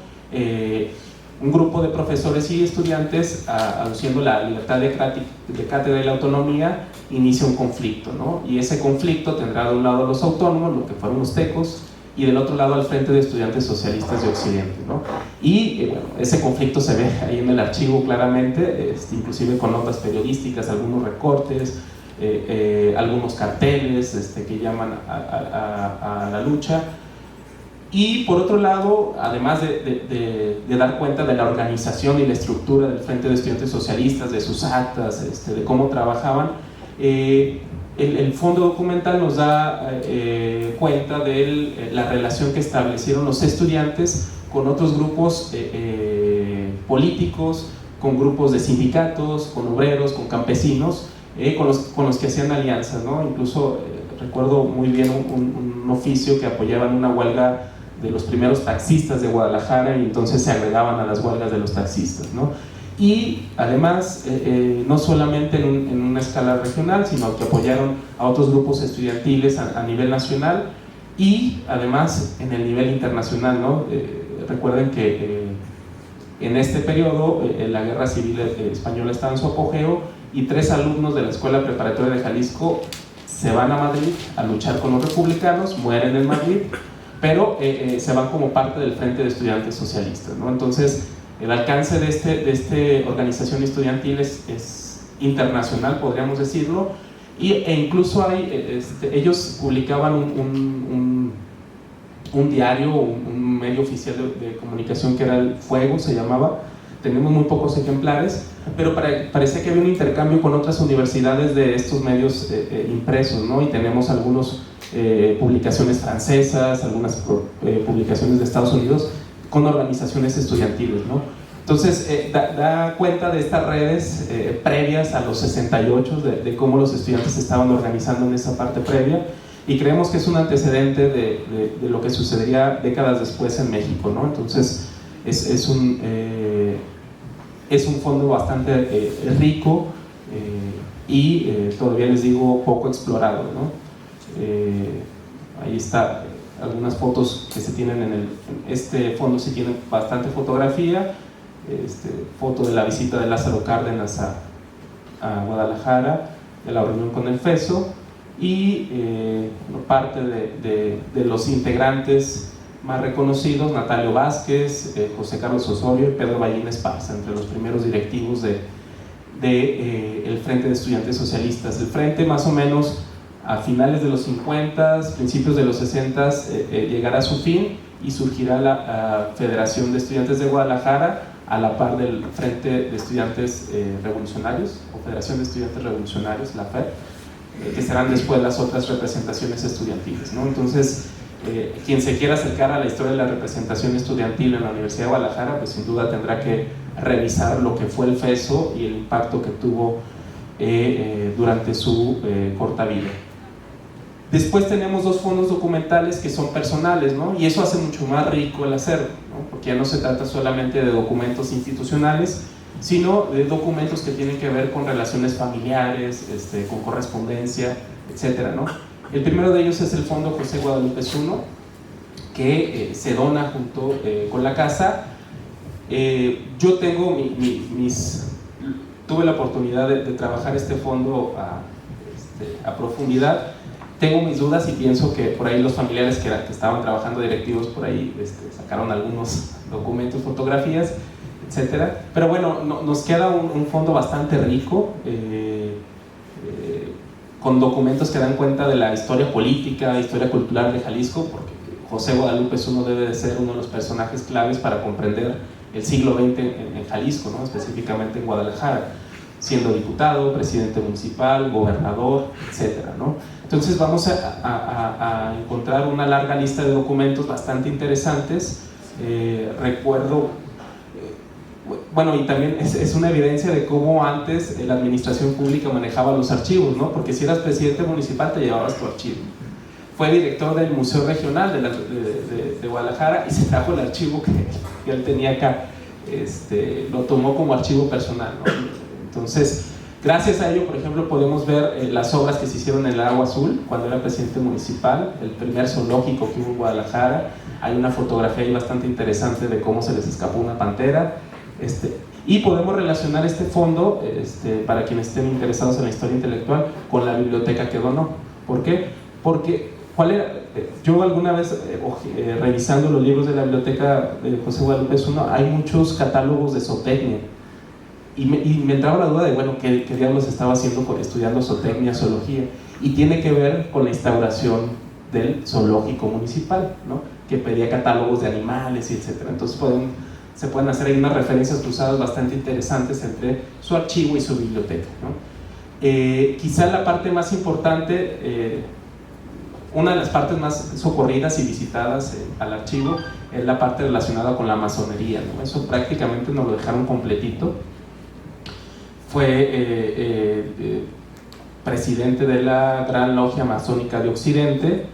un grupo de profesores y estudiantes, aduciendo la libertad de cátedra y la autonomía, inicia un conflicto, ¿no? Y ese conflicto tendrá de un lado a los autónomos, lo que fueron los tecos, y del otro lado al Frente de Estudiantes Socialistas de Occidente, ¿no? Y bueno, ese conflicto se ve ahí en el archivo claramente, inclusive con notas periodísticas, algunos recortes, algunos carteles que llaman a la lucha. Y por otro lado, además de dar cuenta de la organización y la estructura del Frente de Estudiantes Socialistas, de sus actas, de cómo trabajaban, el fondo documental nos da cuenta de la relación que establecieron los estudiantes con otros grupos políticos, con grupos de sindicatos, con obreros, con campesinos, con los que hacían alianzas, ¿no? Incluso recuerdo muy bien un oficio que apoyaban una huelga de los primeros taxistas de Guadalajara, y entonces se agregaban a las huelgas de los taxistas, ¿no? Y además, no solamente en una escala regional, sino que apoyaron a otros grupos estudiantiles a nivel nacional, y además en el nivel internacional, ¿no? Recuerden que en este periodo la Guerra Civil Española estaba en su apogeo, y 3 alumnos de la Escuela Preparatoria de Jalisco se van a Madrid a luchar con los republicanos, mueren en Madrid, pero se van como parte del Frente de Estudiantes Socialistas, ¿no? Entonces, el alcance de esta organización estudiantil es internacional, podríamos decirlo, e incluso ellos publicaban un diario, un medio oficial de comunicación que era el Fuego, se llamaba. Tenemos muy pocos ejemplares, pero parecía que había un intercambio con otras universidades de estos medios impresos, ¿no? Y tenemos algunas publicaciones francesas, algunas publicaciones de Estados Unidos con organizaciones estudiantiles, ¿no? Entonces da cuenta de estas redes previas a los 68, de cómo los estudiantes se estaban organizando en esa parte previa, y creemos que es un antecedente de lo que sucedería décadas después en México, ¿no? Entonces es un fondo bastante rico y todavía les digo poco explorado, ¿no? Ahí está algunas fotos que se tienen en este fondo. Sí tiene bastante fotografía, foto de la visita de Lázaro Cárdenas a Guadalajara, de la reunión con el FESO, y parte de los integrantes más reconocidos: Natalio Vázquez, José Carlos Osorio y Pedro Ballín Esparza, entre los primeros directivos el Frente de Estudiantes Socialistas. El Frente, más o menos a finales de los 50, principios de los 60, llegará a su fin y surgirá la Federación de Estudiantes de Guadalajara, a la par del Frente de Estudiantes Revolucionarios, o Federación de Estudiantes Revolucionarios, la FER, que serán después las otras representaciones estudiantiles, ¿no? Entonces, quien se quiera acercar a la historia de la representación estudiantil en la Universidad de Guadalajara, pues sin duda tendrá que revisar lo que fue el FESO y el impacto que tuvo durante su corta vida. Después tenemos dos fondos documentales que son personales, ¿no? Y eso hace mucho más rico el acervo, ¿no? Porque ya no se trata solamente de documentos institucionales, sino de documentos que tienen que ver con relaciones familiares, con correspondencia, etcétera, ¿no? El primero de ellos es el Fondo José Guadalupe Zuno, que se dona junto con la casa. Yo tengo tuve la oportunidad de trabajar este fondo a profundidad. Tengo mis dudas y pienso que por ahí los familiares que estaban trabajando directivos por ahí sacaron algunos documentos, fotografías, etcétera. Pero bueno, nos queda un fondo bastante rico, con documentos que dan cuenta de la historia política, historia cultural de Jalisco, porque José Guadalupe Zuno debe de ser uno de los personajes claves para comprender el siglo XX en Jalisco, ¿no? Específicamente en Guadalajara, siendo diputado, presidente municipal, gobernador, etcétera, ¿no? Entonces vamos a encontrar una larga lista de documentos bastante interesantes. Recuerdo, bueno, y también es una evidencia de cómo antes la administración pública manejaba los archivos, ¿no? Porque si eras presidente municipal te llevabas tu archivo. Fue director del Museo Regional de Guadalajara y se trajo el archivo que él tenía acá. Lo tomó como archivo personal, ¿no? Entonces, gracias a ello, por ejemplo, podemos ver las obras que se hicieron en el Lago Azul cuando era presidente municipal, el primer zoológico que hubo en Guadalajara. Hay una fotografía ahí bastante interesante de cómo se les escapó una pantera. Y podemos relacionar este fondo, para quienes estén interesados en la historia intelectual, con la biblioteca que donó. ¿Por qué? Porque yo alguna vez, revisando los libros de la biblioteca de José Guadalupe Zuno, hay muchos catálogos de zootecnia. Y me entraba la duda de, bueno, ¿qué diablos estaba haciendo estudiando zootecnia, zoología? Y tiene que ver con la instauración del zoológico municipal, ¿no? Que pedía catálogos de animales y etcétera. Entonces se pueden hacer ahí unas referencias cruzadas bastante interesantes entre su archivo y su biblioteca, ¿no? Quizá la parte más importante, una de las partes más socorridas y visitadas al archivo es la parte relacionada con la masonería, ¿no? Eso prácticamente nos lo dejaron completito. Fue presidente de la Gran Logia Masónica de Occidente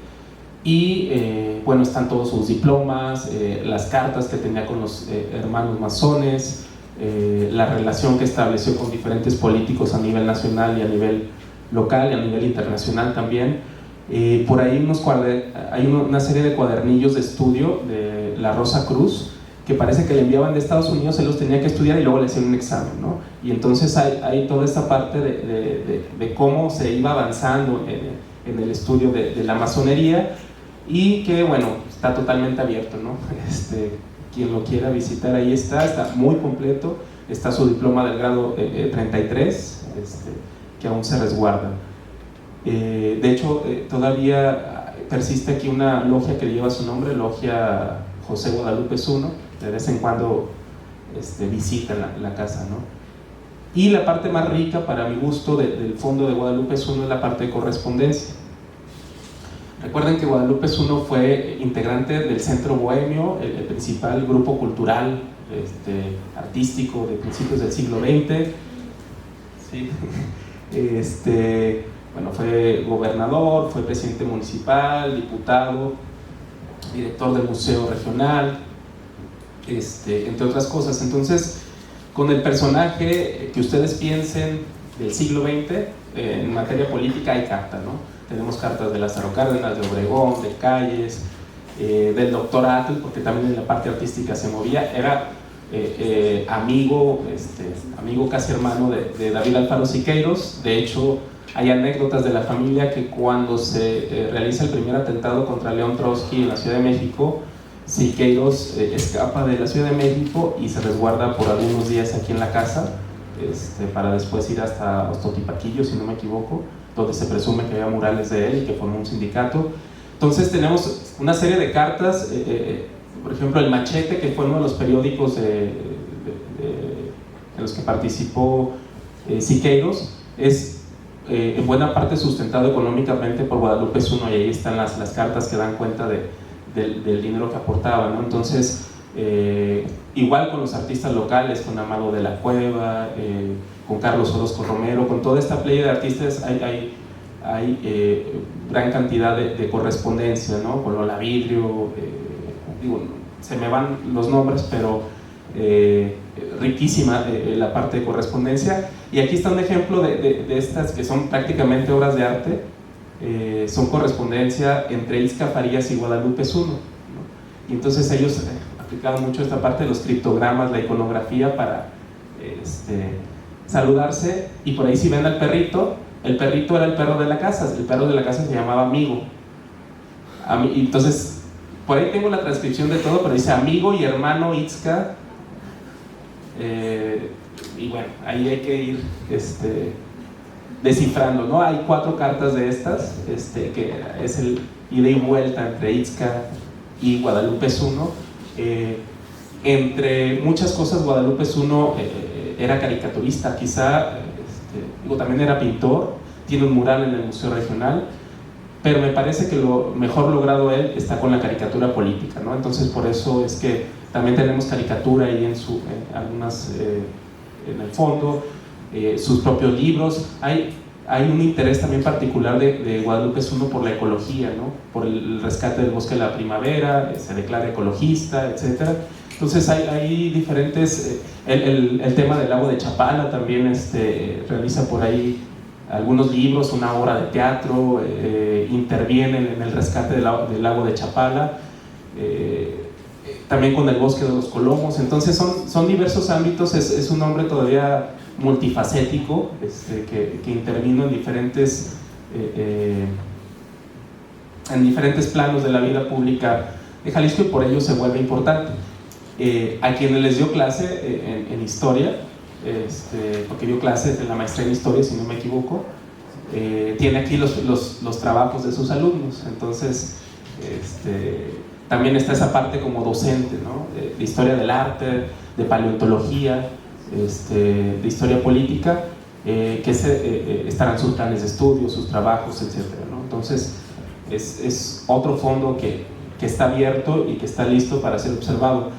y bueno, están todos sus diplomas, las cartas que tenía con los hermanos masones, la relación que estableció con diferentes políticos a nivel nacional y a nivel local y a nivel internacional también. Por ahí hay una serie de cuadernillos de estudio de la Rosa Cruz que parece que le enviaban de Estados Unidos, él los tenía que estudiar y luego le hacían un examen, ¿no? Y entonces hay toda esta parte de cómo se iba avanzando en el estudio de la masonería, y que bueno, está totalmente abierto, ¿no? Quien lo quiera visitar, ahí está muy completo. Está su diploma del grado 33, que aún se resguarda. De hecho, todavía persiste aquí una logia que lleva su nombre, Logia José Guadalupe Zuno. De vez en cuando visitan la casa, ¿no? Y la parte más rica, para mi gusto, del fondo de Guadalupe Zuno es la parte de correspondencia. Recuerden que Guadalupe Zuno fue integrante del Centro Bohemio, el principal grupo cultural, artístico de principios del siglo XX. ¿Sí? Bueno, fue gobernador, fue presidente municipal, diputado, director del Museo Regional, entre otras cosas. Entonces, con el personaje que ustedes piensen del siglo XX, en materia política hay carta, ¿no? Tenemos cartas de Lázaro Cárdenas, de Obregón, de Calles, del doctor Atl, porque también en la parte artística se movía. Era amigo casi hermano de David Alfaro Siqueiros. De hecho, hay anécdotas de la familia que cuando se realiza el primer atentado contra León Trotsky en la Ciudad de México, Siqueiros escapa de la Ciudad de México y se resguarda por algunos días aquí en la casa, para después ir hasta Ostotipaquillo, si no me equivoco, donde se presume que había murales de él y que formó un sindicato. Entonces tenemos una serie de cartas, por ejemplo el Machete, que fue uno de los periódicos en los que participó Siqueiros, es en buena parte sustentado económicamente por Guadalupe Zuno, y ahí están las cartas que dan cuenta del dinero que aportaba, ¿no? Entonces, igual con los artistas locales, con Amado de la Cueva, con Carlos Orozco Romero, con toda esta playa de artistas hay gran cantidad de correspondencia, ¿no? Con Lola Vidrio, digo, se me van los nombres, pero riquísima la parte de correspondencia. Y aquí está un ejemplo de estas que son prácticamente obras de arte, son correspondencia entre Itzca Farías y Guadalupe Zuno, ¿no? Y entonces ellos aplicaban mucho esta parte de los criptogramas, la iconografía para saludarse, y por ahí si ven al perrito, el perrito era el perro de la casa, el perro de la casa se llamaba Amigo. Entonces, por ahí tengo la transcripción de todo, pero dice amigo y hermano Itzca, y bueno, ahí hay que ir descifrando, ¿no? Hay 4 cartas de estas, que es el ida y vuelta entre Itzca y Guadalupe Zuno. Entre muchas cosas, Guadalupe Zuno era caricaturista, quizá, también era pintor, tiene un mural en el Museo Regional, pero me parece que lo mejor logrado él está con la caricatura política, ¿no? Entonces por eso es que también tenemos caricatura ahí algunas en el fondo, sus propios libros. Hay un interés también particular de Guadalupe Zuno por la ecología, ¿no? Por el rescate del bosque de la primavera, se declara ecologista, etc. Entonces hay diferentes, el tema del lago de Chapala también realiza por ahí algunos libros, una obra de teatro, intervienen en el rescate del lago de Chapala, también con el bosque de los Colomos. Entonces son diversos ámbitos, es un hombre todavía multifacético, que intervino en diferentes planos de la vida pública de Jalisco, y por ello se vuelve importante. A quienes les dio clase en historia, porque dio clases en la maestría en historia, si no me equivoco, tiene aquí los trabajos de sus alumnos. Entonces también está esa parte como docente, ¿no? de historia del arte, de paleontología, de historia política, que estarán sus planes de estudio, sus trabajos, etc., ¿no? Entonces es otro fondo que está abierto y que está listo para ser observado.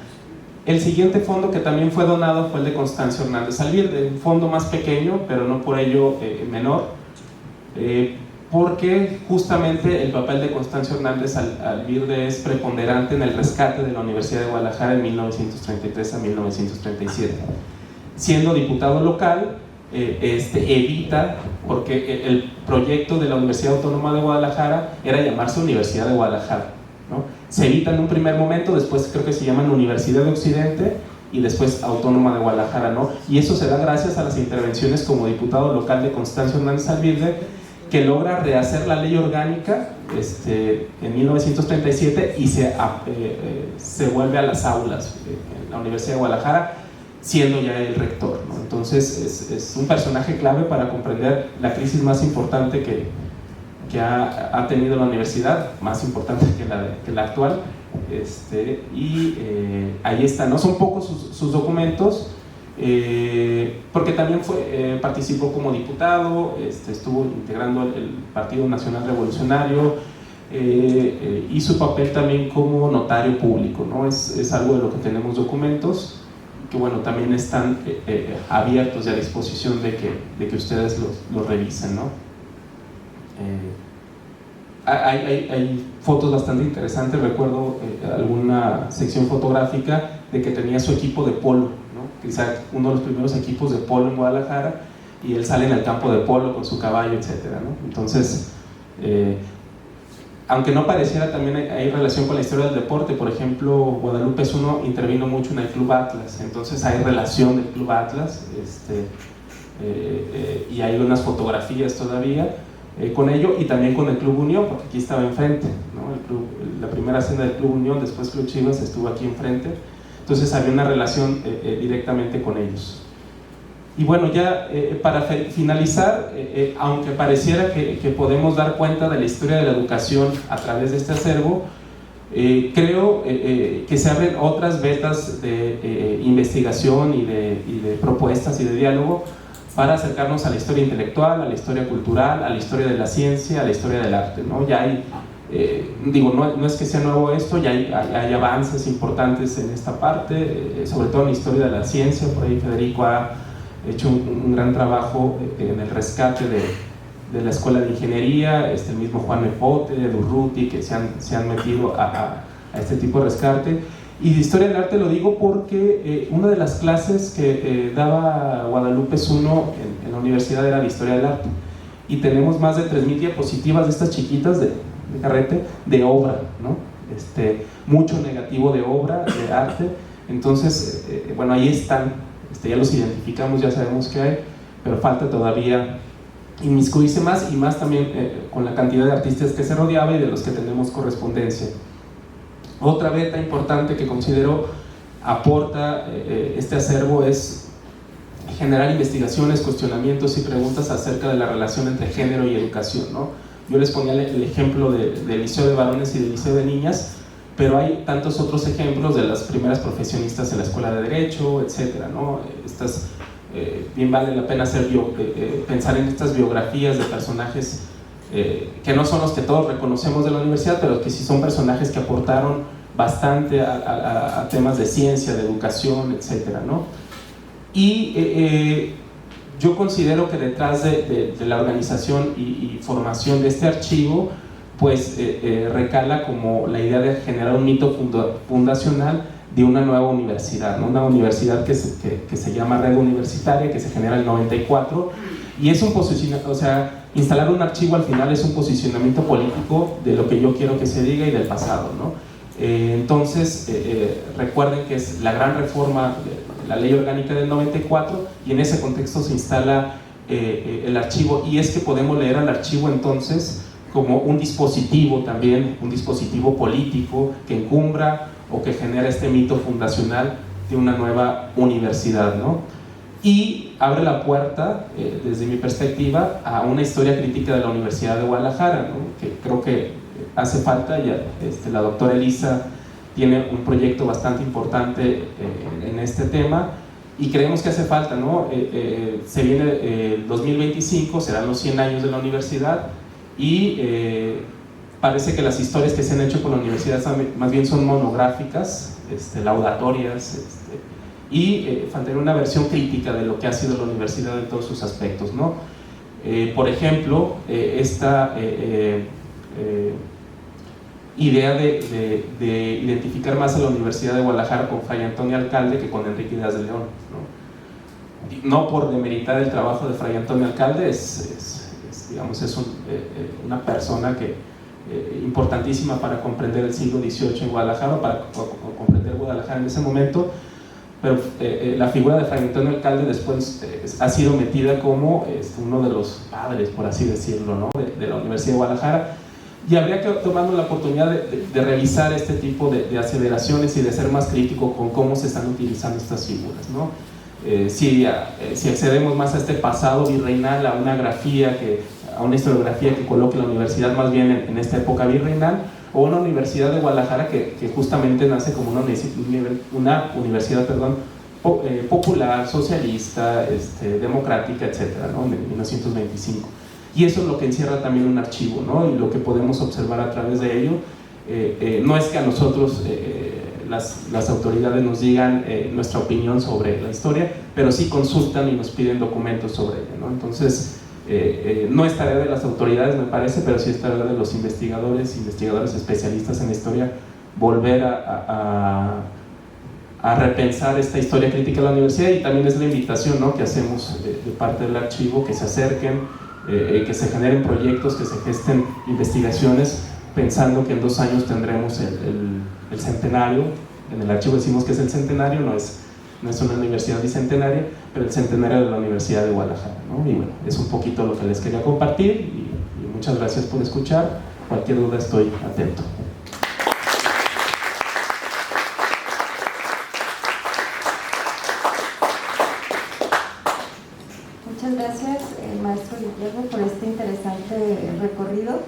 El siguiente fondo que también fue donado fue el de Constancio Hernández Alvirde, un fondo más pequeño, pero no por ello menor, porque justamente el papel de Constancio Hernández Alvirde es preponderante en el rescate de la Universidad de Guadalajara en 1933 a 1937. Siendo diputado local, evita, porque el proyecto de la Universidad Autónoma de Guadalajara era llamarse Universidad de Guadalajara, ¿no? Se evita en un primer momento, después creo que se llaman Universidad de Occidente y después Autónoma de Guadalajara, ¿no? Y eso se da gracias a las intervenciones como diputado local de Constancio Hernández Alvirde, que logra rehacer la ley orgánica en 1937 y se vuelve a las aulas en la Universidad de Guadalajara, siendo ya el rector, ¿no? Entonces es un personaje clave para comprender la crisis más importante que ha tenido la universidad, más importante que la actual, ahí está, ¿no? Son pocos sus documentos, porque también participó como diputado, estuvo integrando el Partido Nacional Revolucionario, y su papel también como notario público, ¿no? Es algo de lo que tenemos documentos, que bueno, también están abiertos y a disposición de que ustedes los revisen, ¿no? Hay fotos bastante interesantes. Recuerdo alguna sección fotográfica de que tenía su equipo de polo, ¿no? Quizá uno de los primeros equipos de polo en Guadalajara, y él sale en el campo de polo con su caballo, etcétera, ¿no? Entonces, aunque no pareciera, también hay relación con la historia del deporte. Por ejemplo, Guadalupe Zuno intervino mucho en el Club Atlas, entonces hay relación del Club Atlas, y hay unas fotografías todavía con ello, y también con el Club Unión, porque aquí estaba enfrente, ¿no? La primera cena del Club Unión, después Club Chivas, estuvo aquí enfrente, entonces había una relación directamente con ellos. Y bueno, ya para finalizar, aunque pareciera que podemos dar cuenta de la historia de la educación a través de este acervo, creo que se abren otras vetas de investigación y de propuestas y de diálogo para acercarnos a la historia intelectual, a la historia cultural, a la historia de la ciencia, a la historia del arte, ¿no? Ya hay, no es que sea nuevo esto, ya hay avances importantes en esta parte, sobre todo en la historia de la ciencia. Por ahí Federico ha hecho un gran trabajo en el rescate de la Escuela de Ingeniería, el mismo Juan Nepote, Durruti, que se han metido a este tipo de rescate. Y de Historia del Arte lo digo porque una de las clases que daba Guadalupe Zuno en la universidad era de Historia del Arte, y tenemos más de 3000 diapositivas de estas chiquitas de carrete de obra, ¿no? Mucho negativo de obra, de arte. Entonces, bueno, ahí están, ya los identificamos, ya sabemos qué hay, pero falta todavía inmiscuirse más, y más también con la cantidad de artistas que se rodeaba y de los que tenemos correspondencia. Otra beta importante que considero aporta este acervo es generar investigaciones, cuestionamientos y preguntas acerca de la relación entre género y educación, ¿no? Yo les ponía el ejemplo del Liceo de Varones y del Liceo de Niñas, pero hay tantos otros ejemplos de las primeras profesionistas en la Escuela de Derecho, etcétera, ¿no? Bien vale la pena pensar en estas biografías de personajes que no son los que todos reconocemos de la universidad, pero que sí son personajes que aportaron bastante a temas de ciencia, de educación, etcétera, ¿no? Y yo considero que detrás de la organización y formación de este archivo, pues recala como la idea de generar un mito fundacional de una nueva universidad, ¿no? Una universidad que se llama Red Universitaria, que se genera en el 94, y es un posicionamiento, o sea, instalar un archivo al final es un posicionamiento político de lo que yo quiero que se diga y del pasado, ¿no? Entonces, recuerden que es la gran reforma de la Ley Orgánica del 94, y en ese contexto se instala el archivo, y es que podemos leer al archivo entonces como un dispositivo también, un dispositivo político que encumbra o que genera este mito fundacional de una nueva universidad, ¿no? Y abre la puerta, desde mi perspectiva, a una historia crítica de la Universidad de Guadalajara, ¿no? Que creo que hace falta. Ya la doctora Elisa tiene un proyecto bastante importante en este tema, y creemos que hace falta, ¿no? Se viene el 2025, serán los 100 años de la universidad, y parece que las historias que se han hecho con la universidad más bien son monográficas, laudatorias, y faltaría una versión crítica de lo que ha sido la universidad en todos sus aspectos, ¿no? Por ejemplo, esta idea de identificar más a la Universidad de Guadalajara con Fray Antonio Alcalde que con Enrique Díaz de León, ¿no? No por demeritar el trabajo de Fray Antonio Alcalde, digamos, una persona importantísima para comprender el siglo XVIII en Guadalajara, para comprender Guadalajara en ese momento, pero la figura de Fray Antonio Alcalde después ha sido metida como uno de los padres, por así decirlo, ¿no? de la Universidad de Guadalajara, y habría que tomar la oportunidad de revisar este tipo de aseveraciones y de ser más crítico con cómo se están utilizando estas figuras, ¿no? Si accedemos más a este pasado virreinal, a una historiografía que coloque la universidad más bien en esta época virreinal, o una universidad de Guadalajara que justamente nace como una universidad popular, socialista, democrática, etcétera, ¿no? En 1925. Y eso es lo que encierra también un archivo, ¿no? Y lo que podemos observar a través de ello. No es que a nosotros las autoridades nos digan nuestra opinión sobre la historia, pero sí consultan y nos piden documentos sobre ella, ¿no? Entonces, no es tarea de las autoridades, me parece, pero sí es tarea de los investigadores especialistas en la historia, volver a repensar esta historia crítica de la universidad. Y también es la invitación, ¿no?, que hacemos de parte del archivo, que se acerquen, que se generen proyectos, que se gesten investigaciones, pensando que en 2 años tendremos el centenario. En el archivo decimos que es el centenario, no es una universidad bicentenaria, pero el centenario de la Universidad de Guadalajara, ¿no? Y bueno, es un poquito lo que les quería compartir, y muchas gracias por escuchar. Cualquier duda estoy atento. Muchas gracias, maestro Guillermo, por este interesante recorrido.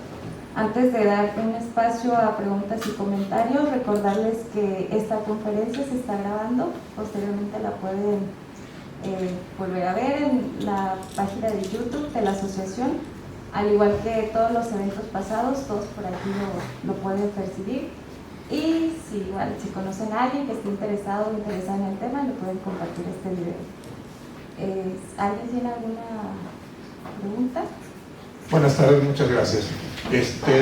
Antes de dar un espacio a preguntas y comentarios, recordarles que esta conferencia se está grabando, posteriormente la pueden volver a ver en la página de YouTube de la asociación, al igual que todos los eventos pasados, todos por aquí lo pueden percibir. Y si conocen a alguien que esté interesado o interesada en el tema, le pueden compartir este video. ¿Alguien tiene alguna pregunta? Buenas tardes, muchas gracias.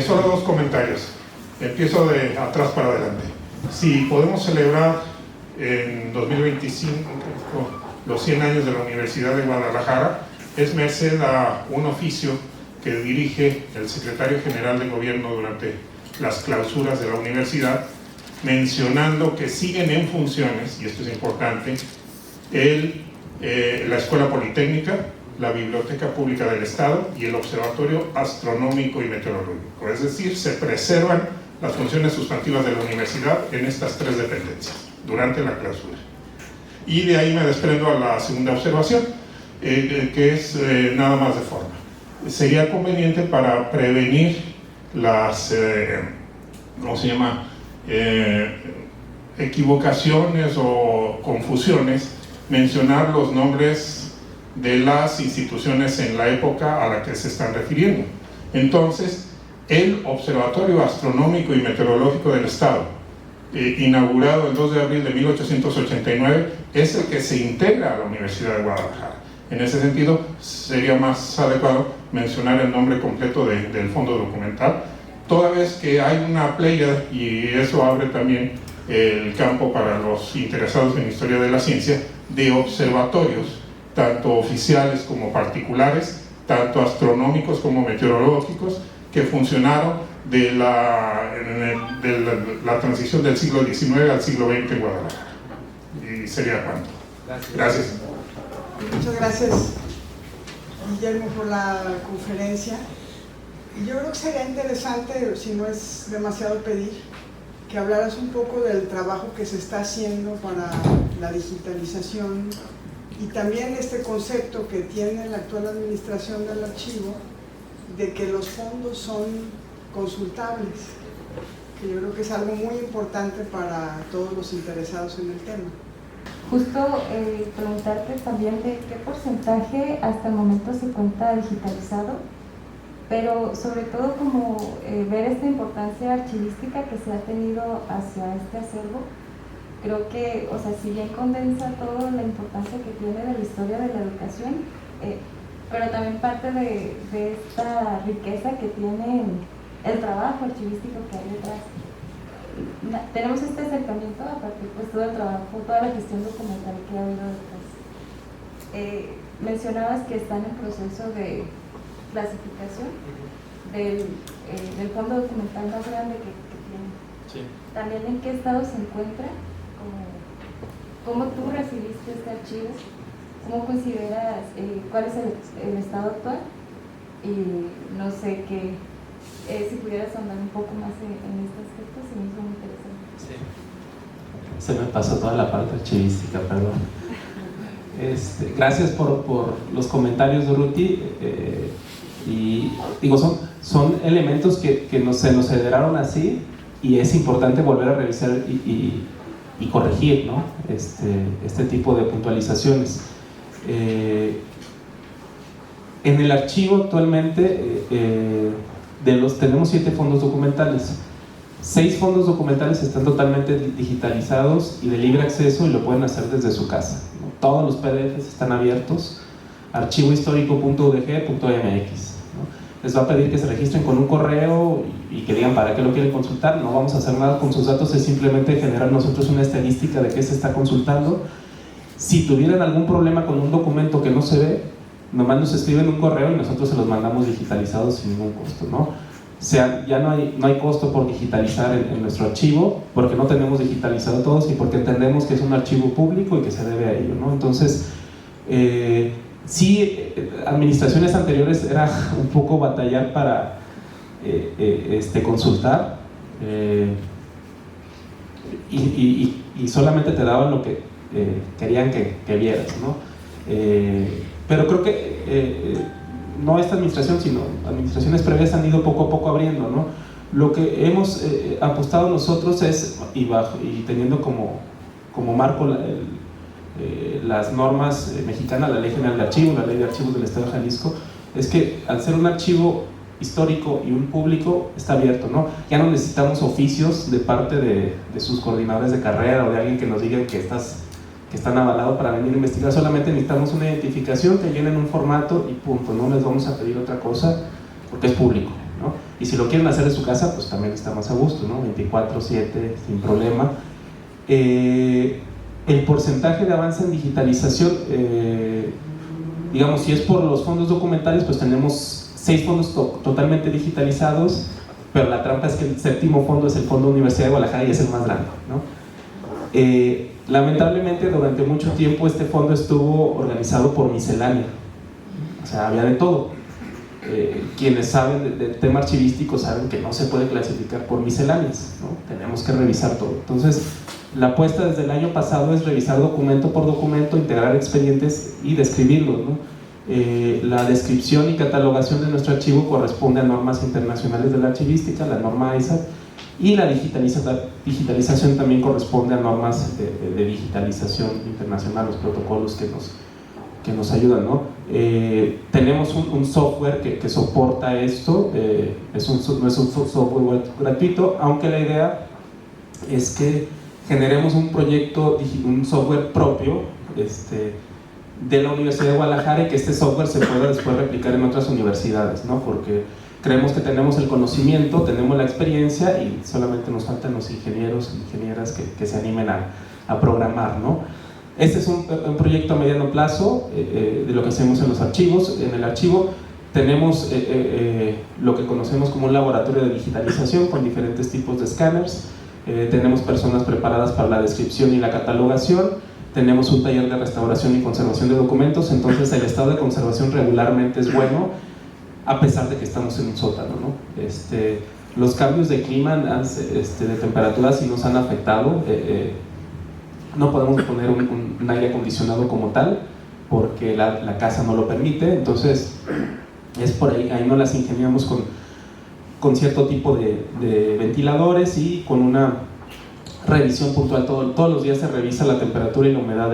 Solo dos comentarios. Empiezo de atrás para adelante. Si podemos celebrar en 2025 los 100 años de la Universidad de Guadalajara, es merced a un oficio que dirige el secretario general de gobierno durante las clausuras de la universidad, mencionando que siguen en funciones, y esto es importante, la Escuela Politécnica, la Biblioteca Pública del Estado y el Observatorio Astronómico y Meteorológico. Es decir, se preservan las funciones sustantivas de la universidad en estas tres dependencias durante la clausura. Y de ahí me desprendo a la segunda observación, que es nada más de forma. Sería conveniente para prevenir las, equivocaciones o confusiones, mencionar los nombres de las instituciones en la época a la que se están refiriendo. Entonces, el Observatorio Astronómico y Meteorológico del Estado, inaugurado el 2 de abril de 1889, es el que se integra a la Universidad de Guadalajara. En ese sentido, sería más adecuado mencionar el nombre completo del fondo documental, toda vez que hay una pléyada, y eso abre también el campo para los interesados en historia de la ciencia, de observatorios, tanto oficiales como particulares, tanto astronómicos como meteorológicos, que funcionaron de la transición del siglo XIX al siglo XX en Guadalajara. Y sería cuanto. Gracias. Muchas gracias, Guillermo, por la conferencia. Y yo creo que sería interesante, si no es demasiado pedir, que hablaras un poco del trabajo que se está haciendo para la digitalización y también este concepto que tiene la actual administración del archivo de que los fondos son consultables, que yo creo que es algo muy importante para todos los interesados en el tema. Justo preguntarte también de qué porcentaje hasta el momento se cuenta digitalizado, pero sobre todo como ver esta importancia archivística que se ha tenido hacia este acervo. Creo que, o sea, si bien condensa toda la importancia que tiene de la historia de la educación, pero también parte de esta riqueza que tiene el trabajo archivístico que hay detrás. Tenemos este acercamiento, aparte pues todo el trabajo, toda la gestión documental que ha habido detrás. Mencionabas que están en proceso de clasificación del fondo documental más grande que tiene. Sí. También en qué estado se encuentra, cómo tú recibiste este archivo, cómo consideras, cuál es el estado actual, y no sé qué, si pudieras ahondar un poco más en este aspecto, se me hizo muy interesante. Sí. Se me pasó toda la parte archivística, perdón. Gracias por los comentarios, Ruti. Y digo, son elementos que se nos heredaron así, y es importante volver a revisar y corregir, ¿no? este tipo de puntualizaciones. En el archivo actualmente tenemos 7 fondos documentales. 6 fondos documentales están totalmente digitalizados y de libre acceso, y lo pueden hacer desde su casa, ¿no? Todos los PDFs están abiertos, archivohistórico.udg.mx, ¿no? Les va a pedir que se registren con un correo y que digan para qué lo quieren consultar. No vamos a hacer nada con sus datos, es simplemente generar nosotros una estadística de qué se está consultando. Si tuvieran algún problema con un documento que no se ve, nomás nos escriben un correo y nosotros se los mandamos digitalizados sin ningún costo, ¿no? O sea, ya no hay costo por digitalizar en nuestro archivo, porque no tenemos digitalizado todos y porque entendemos que es un archivo público y que se debe a ello, ¿no? Entonces, sí, administraciones anteriores era un poco batallar para consultar, y solamente te daban lo que querían que vieras, ¿no? Pero creo que no esta administración, sino administraciones previas han ido poco a poco abriendo, ¿no? Lo que hemos apostado nosotros es, y teniendo como marco las normas mexicanas, la Ley General de Archivos, la Ley de Archivos del Estado de Jalisco, es que al ser un archivo histórico y un público, está abierto, ¿no? Ya no necesitamos oficios de parte de sus coordinadores de carrera o de alguien que nos diga que que están avalados para venir a investigar. Solamente necesitamos una identificación que llenen un formato y punto, no les vamos a pedir otra cosa porque es público, ¿no? Y si lo quieren hacer en su casa, pues también está más a gusto, ¿no? 24/7, sin problema. El porcentaje de avance en digitalización, digamos, si es por los fondos documentales, pues tenemos 6 fondos totalmente digitalizados, pero la trampa es que el 7º fondo es el Fondo Universidad de Guadalajara y es el más grande, ¿no? Lamentablemente durante mucho tiempo este fondo estuvo organizado por miscelánea, o sea, había de todo. Quienes saben del tema archivístico saben que no se puede clasificar por misceláneas, ¿no? Tenemos que revisar todo. Entonces, la apuesta desde el año pasado es revisar documento por documento, integrar expedientes y describirlos, ¿no? La descripción y catalogación de nuestro archivo corresponde a normas internacionales de la archivística, la norma ISAT, y la digitalización también corresponde a normas de digitalización internacional, los protocolos que nos ayudan, ¿no? Tenemos un software que soporta esto, no es un software gratuito, aunque la idea es que generemos un proyecto, un software propio de la Universidad de Guadalajara y que este software se pueda después replicar en otras universidades, ¿no? Porque creemos que tenemos el conocimiento, tenemos la experiencia y solamente nos faltan los ingenieros e ingenieras que se animen a programar, ¿no? Este es un proyecto a mediano plazo de lo que hacemos en los archivos. En el archivo tenemos lo que conocemos como un laboratorio de digitalización con diferentes tipos de escáneres. Tenemos personas preparadas para la descripción y la catalogación. Tenemos un taller de restauración y conservación de documentos. Entonces el estado de conservación regularmente es bueno, a pesar de que estamos en un sótano, ¿no? Los cambios de clima, de temperatura, sí nos han afectado. No podemos poner un aire acondicionado como tal porque la casa no lo permite, entonces es por ahí no las ingeniamos con cierto tipo de ventiladores y con una revisión puntual. Todos los días se revisa la temperatura y la humedad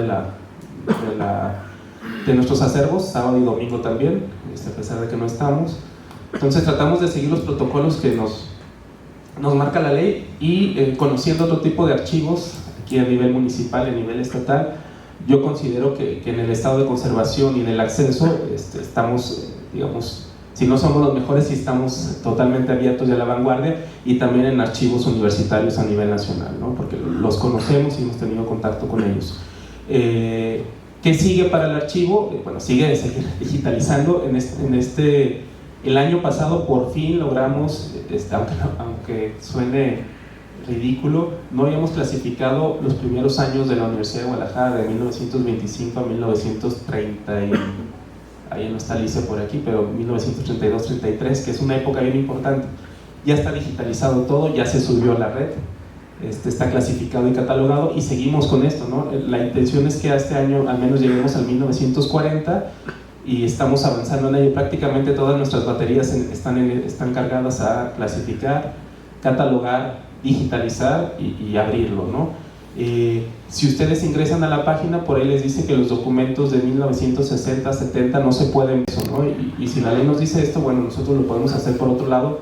de nuestros acervos, sábado y domingo también, a pesar de que no estamos. Entonces tratamos de seguir los protocolos que nos marca la ley y conociendo otro tipo de archivos aquí a nivel municipal, a nivel estatal, yo considero que en el estado de conservación y en el acceso estamos, digamos, si no somos los mejores, sí estamos totalmente abiertos y a la vanguardia, y también en archivos universitarios a nivel nacional, ¿no? Porque los conocemos y hemos tenido contacto con ellos. ¿Qué sigue para el archivo? Bueno, sigue digitalizando. El año pasado por fin logramos, aunque suene ridículo, no habíamos clasificado los primeros años de la Universidad de Guadalajara, de 1925 a 1930, ahí no está Alicia por aquí, pero 1932-33, que es una época bien importante. Ya está digitalizado todo, ya se subió a la red, está clasificado y catalogado, y seguimos con esto, ¿no? La intención es que a este año al menos lleguemos al 1940 y estamos avanzando en ello. Prácticamente todas nuestras baterías están cargadas a clasificar, catalogar, digitalizar y abrirlo, ¿no? Si ustedes ingresan a la página, por ahí les dice que los documentos de 1960, 70 no se pueden, ¿no? Y si la ley nos dice esto, bueno, nosotros lo podemos hacer por otro lado,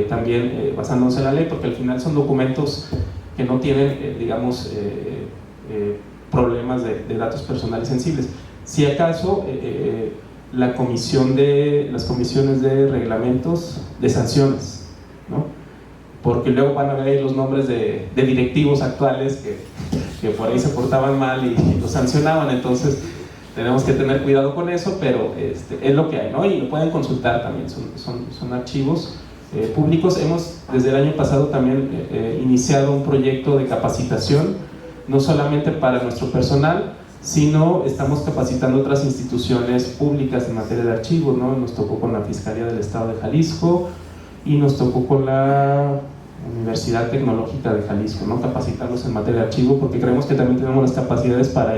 también basándonos en la ley, porque al final son documentos que no tienen, digamos, problemas de datos personales sensibles. Si acaso, las comisiones de reglamentos de sanciones, ¿no? Porque luego van a ver ahí los nombres de directivos actuales que por ahí se portaban mal y los sancionaban, entonces tenemos que tener cuidado con eso, pero es lo que hay, ¿no? Y lo pueden consultar también, son archivos públicos. Hemos desde el año pasado también iniciado un proyecto de capacitación, no solamente para nuestro personal, sino estamos capacitando otras instituciones públicas en materia de archivos, ¿no? Nos tocó con la Fiscalía del Estado de Jalisco y nos tocó con la Universidad Tecnológica de Jalisco, ¿no? Capacitarlos en materia de archivo, porque creemos que también tenemos las capacidades para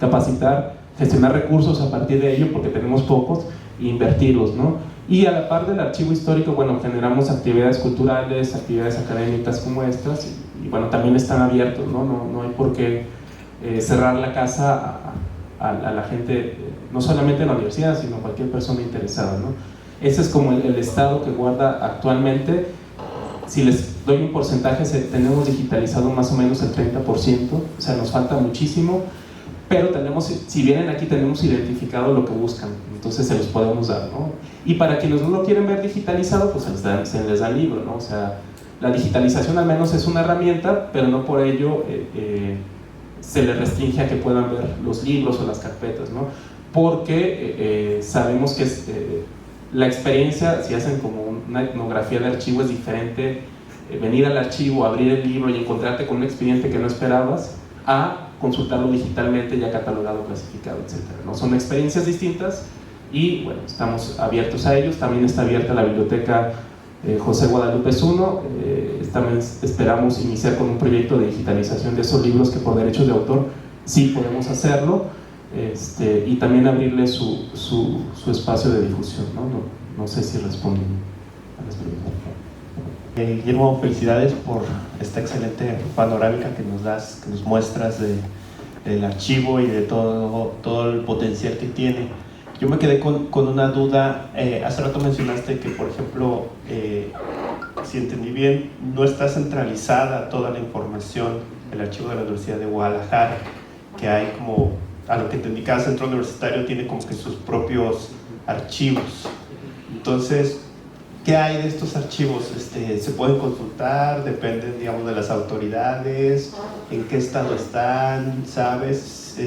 capacitar, gestionar recursos a partir de ello, porque tenemos pocos, e invertirlos, ¿no? Y a la par del archivo histórico, bueno, generamos actividades culturales, actividades académicas como estas, y bueno, también están abiertos, ¿no? No hay por qué cerrar la casa a la gente, no solamente en la universidad, sino cualquier persona interesada, ¿no? Ese es como el estado que guarda actualmente. Si les doy un porcentaje, tenemos digitalizado más o menos el 30%, o sea, nos falta muchísimo, pero tenemos, si vienen aquí, tenemos identificado lo que buscan, entonces se los podemos dar, ¿no? Y para quienes no lo quieren ver digitalizado, pues se les da el libro, ¿no? O sea, la digitalización al menos es una herramienta, pero no por ello se les restringe a que puedan ver los libros o las carpetas, ¿no? Porque sabemos que la experiencia, si hacen como una etnografía de archivo, es diferente venir al archivo, abrir el libro y encontrarte con un expediente que no esperabas, a consultarlo digitalmente ya catalogado, clasificado, etc., ¿no? Son experiencias distintas y bueno, estamos abiertos a ellos. También está abierta la biblioteca José Guadalupe I. También esperamos iniciar con un proyecto de digitalización de esos libros que por derechos de autor sí podemos hacerlo, y también abrirle su espacio de difusión, ¿no? No sé si responden a las preguntas. Guillermo, felicidades por esta excelente panorámica que nos das, que nos muestras del archivo y de todo el potencial que tiene. Yo me quedé con una duda. Hace rato mencionaste que, por ejemplo, si entendí bien, no está centralizada toda la información del archivo de la Universidad de Guadalajara, que hay como, a lo que entendí, cada centro universitario tiene como que sus propios archivos. Entonces, ¿qué hay de estos archivos? ¿Se pueden consultar? ¿Dependen, digamos, de las autoridades? ¿En qué estado están? ¿Sabes?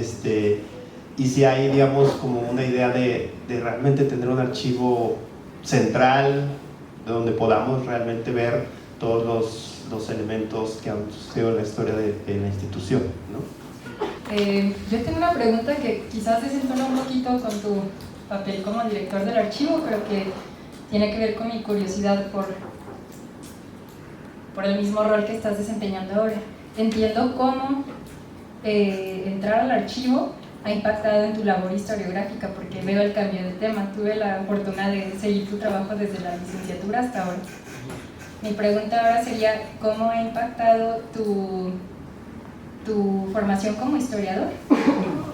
Y si hay, digamos, como una idea de realmente tener un archivo central donde podamos realmente ver todos los elementos que han sucedido en la historia de la institución, ¿no? Yo tengo una pregunta que quizás desentona un poquito con tu papel como director del archivo, pero que tiene que ver con mi curiosidad por el mismo rol que estás desempeñando ahora. Entiendo cómo entrar al archivo ha impactado en tu labor historiográfica, porque veo el cambio de tema. Tuve la fortuna de seguir tu trabajo desde la licenciatura hasta ahora. Mi pregunta ahora sería, ¿cómo ha impactado tu formación como historiador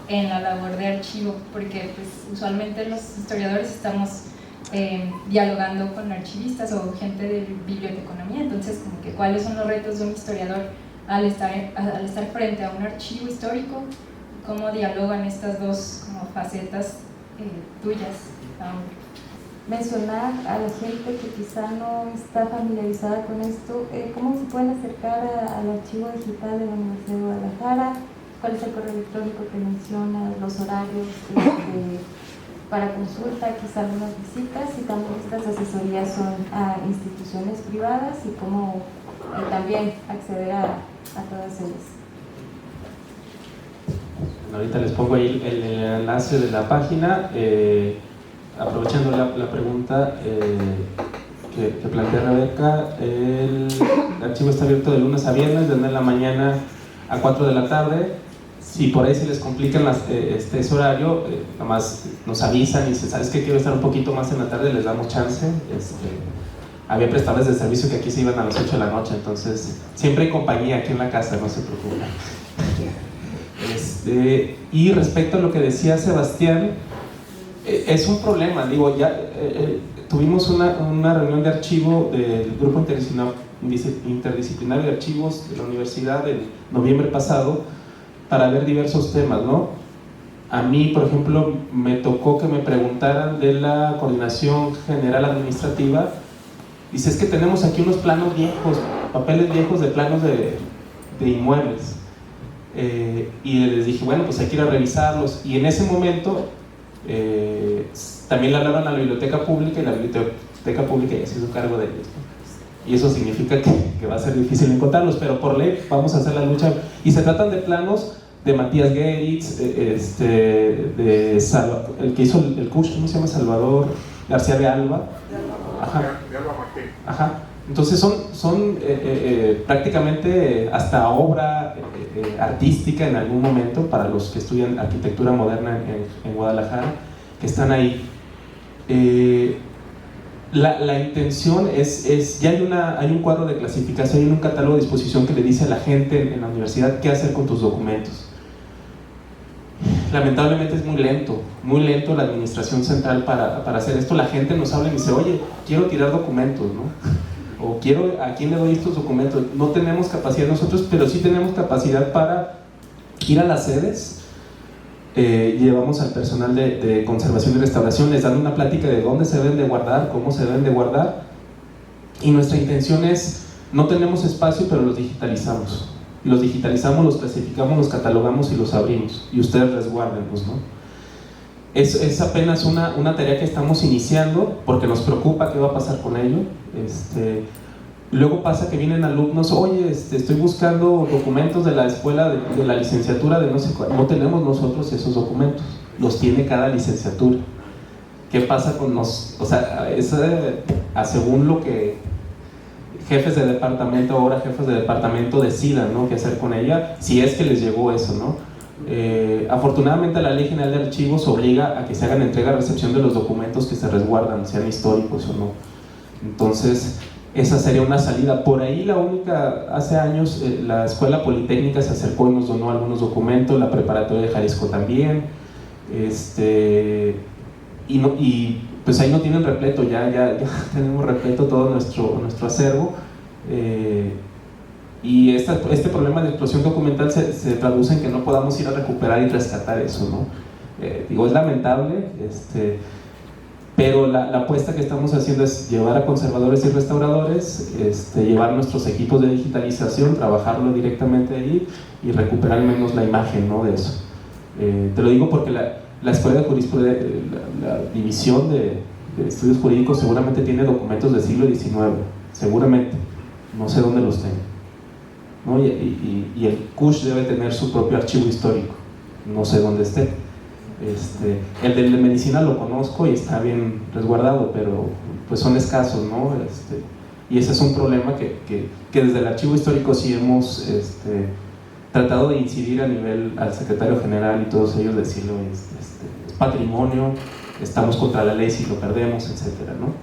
en la labor de archivo? Porque pues, usualmente los historiadores estamos dialogando con archivistas o gente de biblioteconomía, entonces como que cuáles son los retos de un historiador al estar frente a un archivo histórico, cómo dialogan estas dos como facetas tuyas. Mencionar a la gente que quizá no está familiarizada con esto, cómo se pueden acercar al archivo digital de la Universidad de Guadalajara, cuál es el correo electrónico que menciona, los horarios para consulta, quizá algunas visitas, y también estas asesorías son a instituciones privadas y cómo también acceder a todas ellas. Ahorita les pongo ahí el enlace de la página. Aprovechando la pregunta que plantea Rebeca, el archivo está abierto de lunes a viernes, de 9 de la mañana a 4 de la tarde. Si por ahí se les complica ese horario, nada más nos avisan y dicen, ¿sabes qué? Quiero estar un poquito más en la tarde, les damos chance. Había prestadores de servicio que aquí se iban a las 8 de la noche, entonces siempre hay compañía aquí en la casa, no se preocupen. Y respecto a lo que decía Sebastián, es un problema, digo, ya tuvimos una reunión de archivo del Grupo Interdisciplinario de Archivos de la Universidad en noviembre pasado para ver diversos temas, ¿no? A mí, por ejemplo, me tocó que me preguntaran de la Coordinación General Administrativa. Dice, es que tenemos aquí unos planos viejos, papeles viejos de planos de inmuebles. Y les dije, bueno, pues hay que ir a revisarlos. Y en ese momento también le hablaron a la biblioteca pública y la biblioteca pública ya se hizo cargo de ellos, ¿no? Y eso significa que va a ser difícil encontrarlos, pero por ley vamos a hacer la lucha. Y se tratan de planos de Matías Geritz, el que hizo el curso, ¿cómo se llama? Salvador García de Alba. Ajá. Ajá. Entonces son prácticamente hasta obra artística en algún momento para los que estudian arquitectura moderna en Guadalajara, que están ahí. La intención es ya hay un cuadro de clasificación, hay un catálogo de disposición que le dice a la gente en la universidad qué hacer con tus documentos. Lamentablemente es muy lento la administración central para hacer esto. La gente nos habla y dice, oye, quiero tirar documentos, ¿no? o quiero, ¿a quién le doy estos documentos? No tenemos capacidad nosotros, pero sí tenemos capacidad para ir a las sedes. Llevamos al personal de conservación y restauración, les dan una plática de dónde se deben de guardar, cómo se deben de guardar, y nuestra intención es, no tenemos espacio, pero los digitalizamos, los clasificamos, los catalogamos y los abrimos, y ustedes resguárdenlos, ¿no? Es apenas una tarea que estamos iniciando, porque nos preocupa qué va a pasar con ello. Luego pasa que vienen alumnos, oye, estoy buscando documentos de la escuela, de la licenciatura, de no sé cuál. No tenemos nosotros esos documentos, los tiene cada licenciatura. ¿Qué pasa con nos? O sea, según lo que jefes de departamento, ahora jefes de departamento decidan, ¿no?, qué hacer con ella, si es que les llegó eso, ¿no? Afortunadamente la Ley General de Archivos obliga a que se hagan entrega-recepción de los documentos que se resguardan, sean históricos o no. Entonces, esa sería una salida. Por ahí la única, hace años la Escuela Politécnica se acercó y nos donó algunos documentos, la Preparatoria de Jalisco también, y pues ahí no tienen repleto, ya tenemos repleto todo nuestro acervo, y este problema de explosión documental se traduce en que no podamos ir a recuperar y rescatar eso, ¿no? Digo, es lamentable, pero la apuesta que estamos haciendo es llevar a conservadores y restauradores, llevar nuestros equipos de digitalización, trabajarlo directamente ahí y recuperar al menos la imagen, ¿no?, de eso. Te lo digo porque la Escuela de Jurisprudencia, la División de Estudios Jurídicos seguramente tiene documentos del siglo XIX, seguramente, no sé dónde los tenga, ¿no? Y el CUSH debe tener su propio archivo histórico, no sé dónde esté. El de medicina lo conozco y está bien resguardado, pero pues son escasos, ¿no? Y ese es un problema que desde el archivo histórico sí hemos tratado de incidir a nivel al secretario general y todos ellos, decirlo, es patrimonio, estamos contra la ley si lo perdemos, etcétera, ¿no?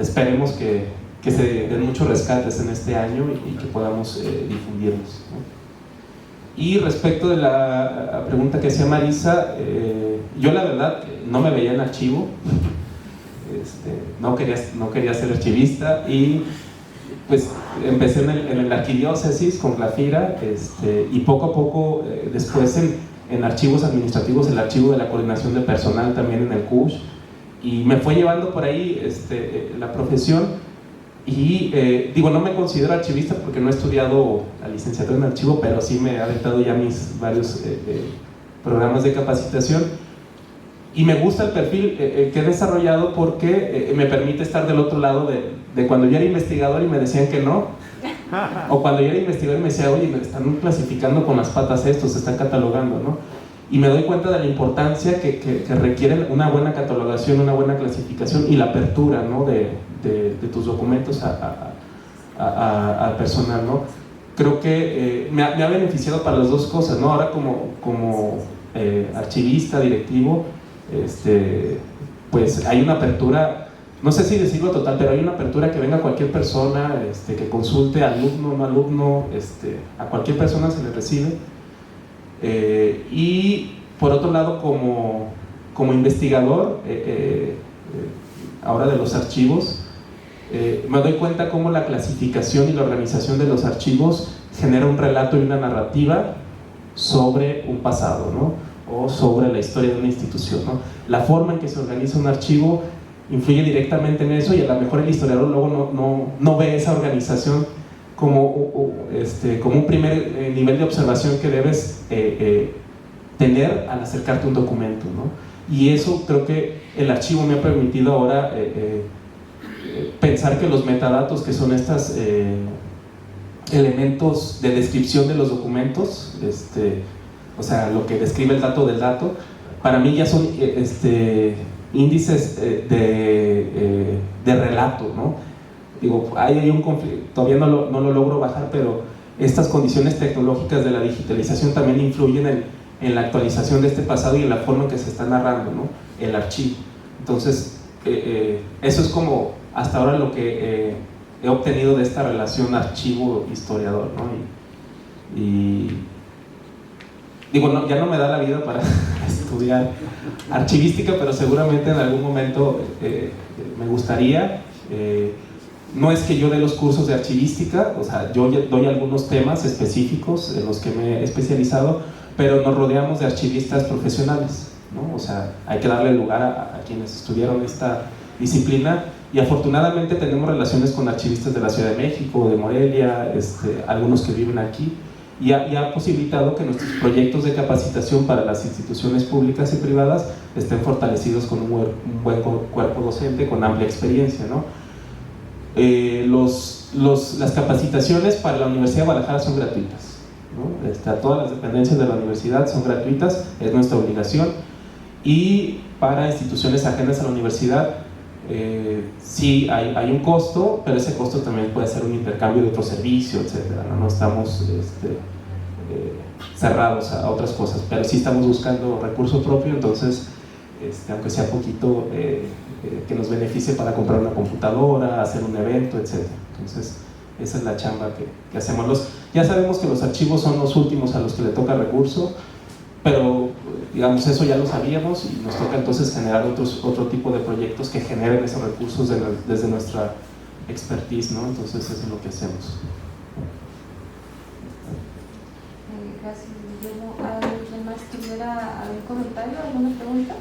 Esperemos que se den muchos rescates en este año y que podamos difundirlos, ¿no? Y respecto de la pregunta que hacía Marisa, yo la verdad no me veía en archivo, no quería ser archivista, y pues empecé en la arquidiócesis con Glafira, y poco a poco después en archivos administrativos, el archivo de la coordinación de personal también en el CUSH, y me fue llevando por ahí la profesión. Y digo, no me considero archivista porque no he estudiado la licenciatura en archivo, pero sí me he aventado ya mis varios programas de capacitación, y me gusta el perfil que he desarrollado porque me permite estar del otro lado de cuando yo era investigador y me decían que no, o cuando yo era investigador y me decía, oye, me están clasificando con las patas esto, se están catalogando, ¿no? Y me doy cuenta de la importancia que requiere una buena catalogación, una buena clasificación y la apertura, ¿no?, de tus documentos al personal, ¿no? Creo que me ha beneficiado para las dos cosas, ¿no? Ahora como archivista, directivo, pues hay una apertura, no sé si decirlo total, pero hay una apertura que venga cualquier persona, que consulte, alumno, no alumno, a cualquier persona se le recibe. Y por otro lado, como investigador, ahora de los archivos, me doy cuenta cómo la clasificación y la organización de los archivos genera un relato y una narrativa sobre un pasado, ¿no?, o sobre la historia de una institución, ¿no? La forma en que se organiza un archivo influye directamente en eso, y a lo mejor el historiador luego no ve esa organización como un primer nivel de observación que debes tener al acercarte a un documento, ¿no? Y eso creo que el archivo me ha permitido ahora pensar que los metadatos, que son estos elementos de descripción de los documentos, o sea, lo que describe el dato del dato, para mí ya son índices de relato, ¿no? Digo, hay un conflicto, todavía no lo logro bajar, pero estas condiciones tecnológicas de la digitalización también influyen en la actualización de este pasado y en la forma en que se está narrando, ¿no?, el archivo. Entonces, eso es como hasta ahora lo que he obtenido de esta relación archivo-historiador, ¿no? Y digo, ya no me da la vida para estudiar archivística, pero seguramente en algún momento me gustaría. No es que yo dé los cursos de archivística, o sea, yo doy algunos temas específicos en los que me he especializado, pero nos rodeamos de archivistas profesionales, ¿no? O sea, hay que darle lugar a quienes estudiaron esta disciplina, y afortunadamente tenemos relaciones con archivistas de la Ciudad de México, de Morelia, algunos que viven aquí, y ha posibilitado que nuestros proyectos de capacitación para las instituciones públicas y privadas estén fortalecidos con un buen cuerpo docente, con amplia experiencia, ¿no? Las capacitaciones para la Universidad de Guadalajara son gratuitas, ¿no? Todas las dependencias de la universidad son gratuitas, es nuestra obligación, y para instituciones ajenas a la universidad sí hay un costo, pero ese costo también puede ser un intercambio de otro servicio, etcétera, ¿no? No estamos cerrados a otras cosas, pero sí estamos buscando recurso propio, entonces aunque sea poquito, que nos beneficie para comprar una computadora, hacer un evento, etcétera. Entonces esa es la chamba que hacemos. Ya sabemos que los archivos son los últimos a los que le toca recurso, pero digamos eso ya lo sabíamos, y nos toca entonces generar otro tipo de proyectos que generen esos recursos desde nuestra expertise, ¿no? Entonces eso es lo que hacemos. Gracias, Guillermo. ¿Alguien más tuviera algún comentario, alguna pregunta?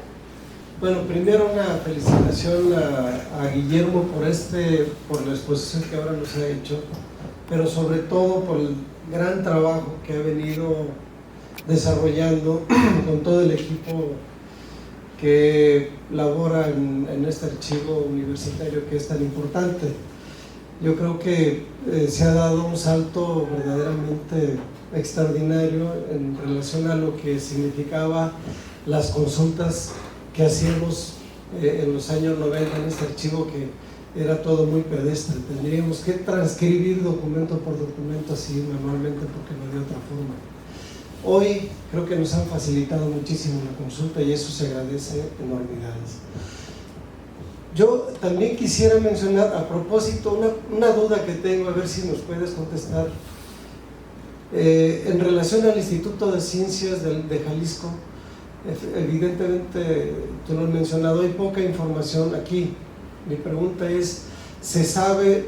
Bueno, primero una felicitación a Guillermo por la exposición que ahora nos ha hecho, pero sobre todo por el gran trabajo que ha venido desarrollando con todo el equipo que labora en este archivo universitario que es tan importante. Yo creo que se ha dado un salto verdaderamente extraordinario en relación a lo que significaba las consultas que hacíamos en los años 90 en este archivo, que era todo muy pedestre. Tendríamos que transcribir documento por documento así manualmente, porque no había otra forma. Hoy creo que nos han facilitado muchísimo la consulta y eso se agradece enormidades. Yo también quisiera mencionar a propósito una duda que tengo, a ver si nos puedes contestar. En relación al Instituto de Ciencias de Jalisco, evidentemente tú lo has mencionado, hay poca información aquí. Mi pregunta es, ¿se sabe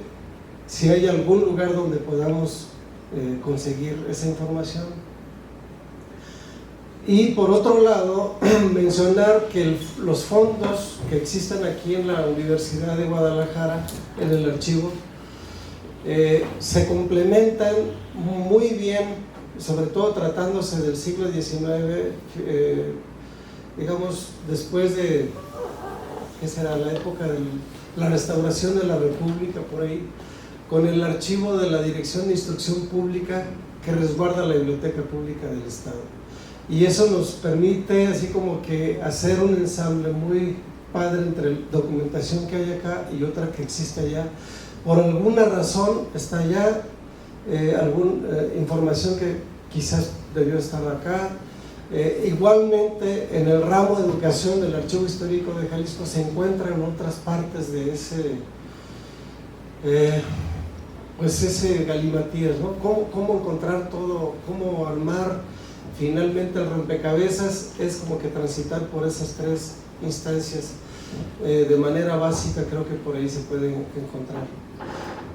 si hay algún lugar donde podamos conseguir esa información? Y por otro lado, mencionar que los fondos que existen aquí en la Universidad de Guadalajara, en el archivo, se complementan muy bien, sobre todo tratándose del siglo XIX, digamos, después de, ¿qué será?, la época de la restauración de la República, por ahí, con el archivo de la Dirección de Instrucción Pública que resguarda la Biblioteca Pública del Estado. Y eso nos permite así como que hacer un ensamble muy padre entre la documentación que hay acá y otra que existe allá. Por alguna razón está allá alguna información que quizás debió estar acá. Igualmente en el ramo de educación del Archivo Histórico de Jalisco se encuentran otras partes de ese galimatías, ¿no? ¿Cómo encontrar todo? ¿Cómo armar finalmente el rompecabezas? Es como que transitar por esas tres instancias de manera básica. Creo que por ahí se pueden encontrar.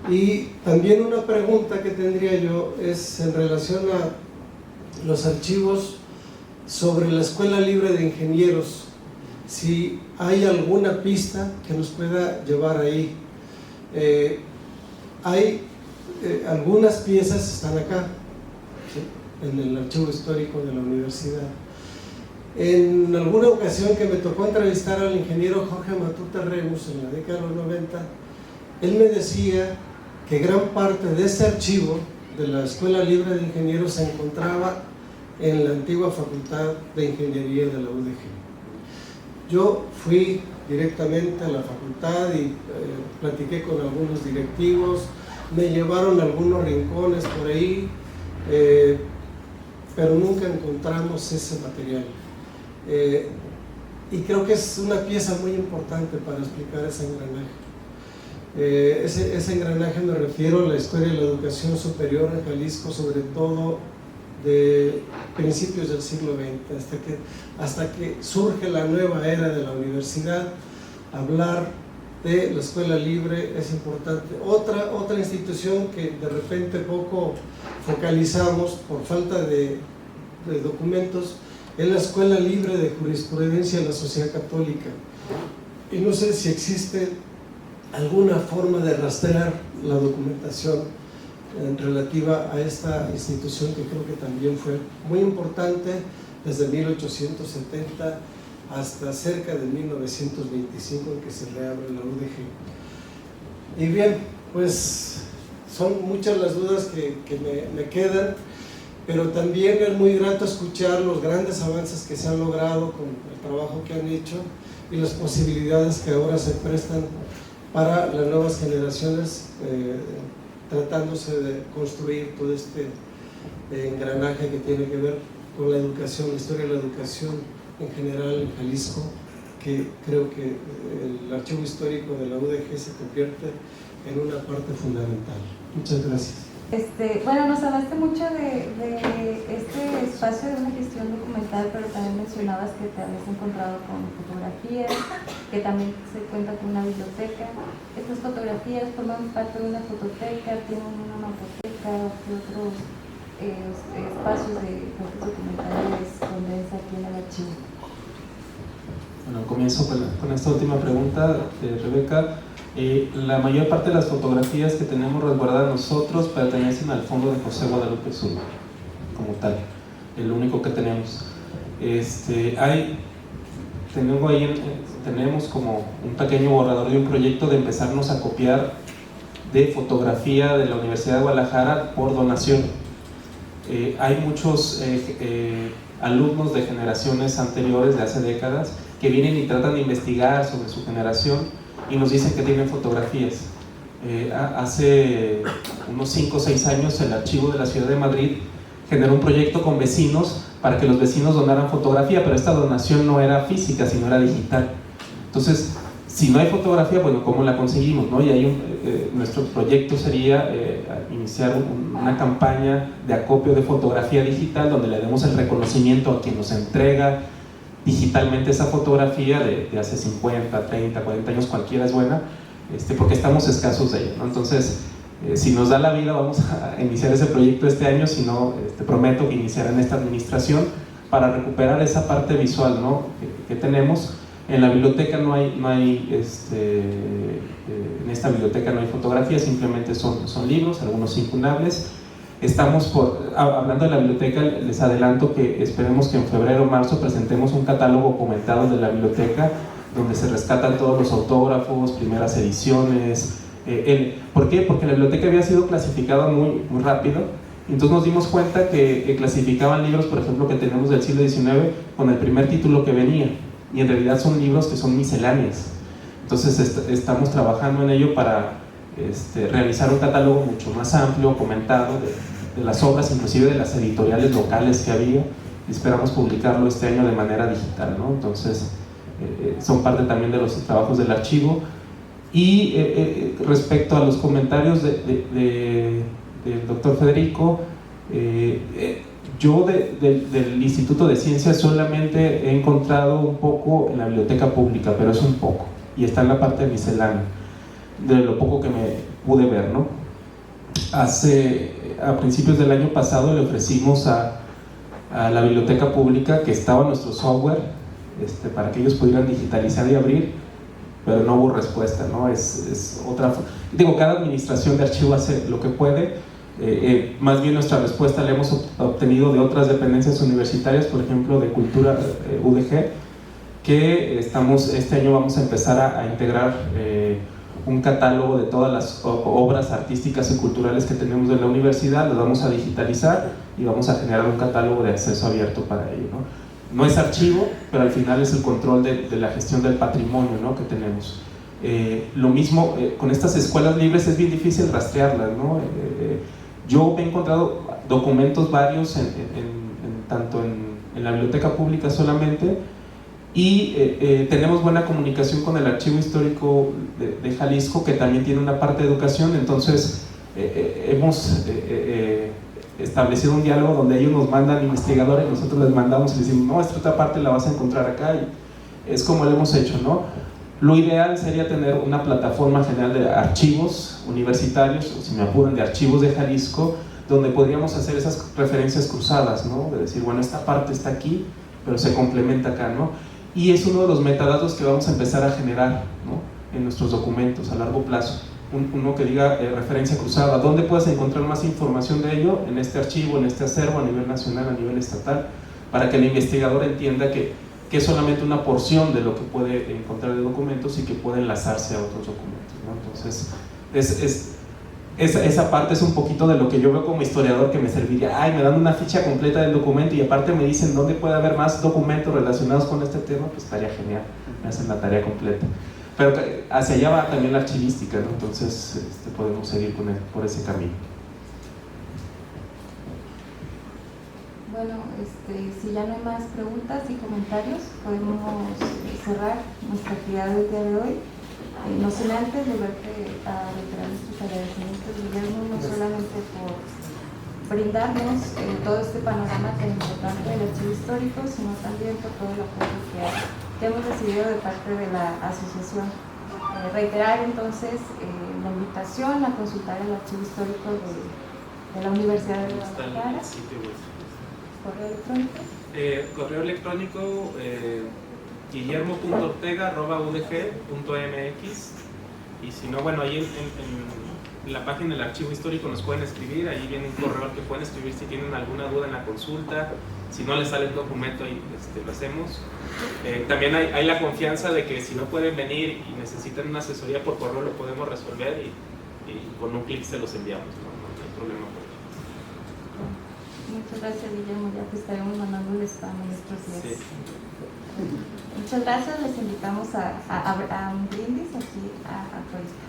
Y también una pregunta que tendría yo es en relación a los archivos sobre la Escuela Libre de Ingenieros, si hay alguna pista que nos pueda llevar ahí. Hay algunas piezas están acá, ¿sí?, en el archivo histórico de la universidad. En alguna ocasión que me tocó entrevistar al ingeniero Jorge Matute Remus en la década de los 90, él me decía que gran parte de este archivo de la Escuela Libre de Ingenieros se encontraba en la antigua Facultad de Ingeniería de la UDG. Yo fui directamente a la facultad y platiqué con algunos directivos, me llevaron a algunos rincones por ahí, pero nunca encontramos ese material. Y creo que es una pieza muy importante para explicar ese engranaje. Ese engranaje me refiero a la historia de la educación superior en Jalisco, sobre todo de principios del siglo XX, hasta que surge la nueva era de la universidad. Hablar de la Escuela Libre es importante. Otra institución que de repente poco focalizamos por falta de documentos es la Escuela Libre de Jurisprudencia de la Sociedad Católica. Y no sé si existe alguna forma de rastrear la documentación relativa a esta institución, que creo que también fue muy importante desde 1870 hasta cerca de 1925, en que se reabre la UDG. Y bien, pues son muchas las dudas que me quedan, pero también es muy grato escuchar los grandes avances que se han logrado con el trabajo que han hecho y las posibilidades que ahora se prestan para las nuevas generaciones, tratándose de construir todo este engranaje que tiene que ver con la educación, la historia de la educación en general en Jalisco, que creo que el archivo histórico de la UDG se convierte en una parte fundamental. Muchas gracias. Bueno, nos hablaste mucho de este espacio de una gestión documental, pero también mencionabas que te habías encontrado con fotografías, que también se cuenta con una biblioteca. Estas fotografías forman parte de una fototeca, tienen una mapoteca, ¿qué otros espacios de documentales condensa aquí en el archivo? Bueno, comienzo con esta última pregunta de Rebeca. La mayor parte de las fotografías que tenemos resguardadas nosotros pertenecen al fondo de José Guadalupe Zuna, como tal, el único que tenemos. Tenemos como un pequeño borrador de un proyecto de empezarnos a copiar de fotografía de la Universidad de Guadalajara por donación. Hay muchos alumnos de generaciones anteriores, de hace décadas, que vienen y tratan de investigar sobre su generación y nos dicen que tienen fotografías. Hace unos 5 o 6 años el archivo de la Ciudad de Madrid generó un proyecto con vecinos para que los vecinos donaran fotografía, pero esta donación no era física, sino era digital. Entonces, si no hay fotografía, bueno, ¿cómo la conseguimos, no? Y nuestro proyecto sería iniciar una campaña de acopio de fotografía digital donde le demos el reconocimiento a quien nos entrega digitalmente esa fotografía de hace 50, 30, 40 años, cualquiera es buena, porque estamos escasos de ella, ¿no? Entonces, si nos da la vida, vamos a iniciar ese proyecto este año, si no, prometo que iniciará en esta administración para recuperar esa parte visual, ¿no? que tenemos. En la biblioteca en esta biblioteca no hay fotografías, simplemente son libros, algunos incunables. Estamos hablando de la biblioteca, les adelanto que esperemos que en febrero o marzo presentemos un catálogo comentado de la biblioteca donde se rescatan todos los autógrafos, primeras ediciones. ¿Por qué? Porque la biblioteca había sido clasificada muy rápido, entonces nos dimos cuenta que clasificaban libros, por ejemplo, que tenemos del siglo XIX con el primer título que venía, y en realidad son libros que son misceláneos. Entonces estamos trabajando en ello para realizar un catálogo mucho más amplio, comentado, de las obras, inclusive de las editoriales locales que había, y esperamos publicarlo este año de manera digital, ¿no? Entonces son parte también de los trabajos del archivo. Y respecto a los comentarios del doctor Federico, yo del Instituto de Ciencias solamente he encontrado un poco en la biblioteca pública, pero es un poco, y está en la parte miscelánea, de lo poco que me pude ver, ¿no? A principios del año pasado le ofrecimos a la biblioteca pública que estaba nuestro software para que ellos pudieran digitalizar y abrir, pero no hubo respuesta, ¿no? Cada administración de archivo hace lo que puede. Más bien nuestra respuesta la hemos obtenido de otras dependencias universitarias, por ejemplo de Cultura UDG, que este año vamos a empezar a integrar un catálogo de todas las obras artísticas y culturales que tenemos de la universidad, las vamos a digitalizar y vamos a generar un catálogo de acceso abierto para ello, ¿no? No es archivo, pero al final es el control de la gestión del patrimonio, ¿no? que tenemos. Lo mismo con estas escuelas libres, es bien difícil rastrearlas, ¿no? Yo he encontrado documentos varios tanto en la biblioteca pública solamente, y tenemos buena comunicación con el Archivo Histórico de Jalisco, que también tiene una parte de educación. Entonces hemos establecido un diálogo donde ellos nos mandan investigadores, nosotros les mandamos y les decimos, no, esta otra parte la vas a encontrar acá, y es como lo hemos hecho, ¿no? Lo ideal sería tener una plataforma general de archivos universitarios, o si me apuran, de archivos de Jalisco, donde podríamos hacer esas referencias cruzadas, ¿no? De decir, bueno, esta parte está aquí, pero se complementa acá, ¿no? Y es uno de los metadatos que vamos a empezar a generar, ¿no? En nuestros documentos a largo plazo. Uno que diga referencia cruzada. ¿Dónde puedes encontrar más información de ello? En este archivo, en este acervo, a nivel nacional, a nivel estatal, para que el investigador entienda que es solamente una porción de lo que puede encontrar de documentos y que puede enlazarse a otros documentos, ¿no? Entonces, esa parte es un poquito de lo que yo veo como historiador, que me serviría. Ay, me dan una ficha completa del documento y aparte me dicen dónde puede haber más documentos relacionados con este tema, pues estaría genial, me hacen la tarea completa. Pero hacia allá va también la archivística, ¿no? Entonces podemos seguir por ese camino. Bueno, si ya no hay más preguntas y comentarios, podemos cerrar nuestra actividad del día de hoy. No sin antes volverte a reiterar nuestros agradecimientos, Guillermo, no solamente por brindarnos todo este panorama tan importante del archivo histórico, sino también por todo el apoyo que hemos recibido de parte de la asociación. Reiterar entonces la invitación a consultar el archivo histórico de la Universidad de Guadalajara. ¿Correo electrónico? Correo electrónico guillermo.ortega@udg.mx, y si no, bueno, ahí en la página del archivo histórico nos pueden escribir, ahí viene un correo al que pueden escribir si tienen alguna duda en la consulta, si no les sale el documento ahí lo hacemos. También hay la confianza de que si no pueden venir y necesitan una asesoría por correo lo podemos resolver y con un clic se los enviamos, no hay problema por eso. Muchas gracias, Guillermo, ya te estaremos mandando el spam en estos días. Sí. Muchas gracias, les invitamos a un brindis aquí a Coista.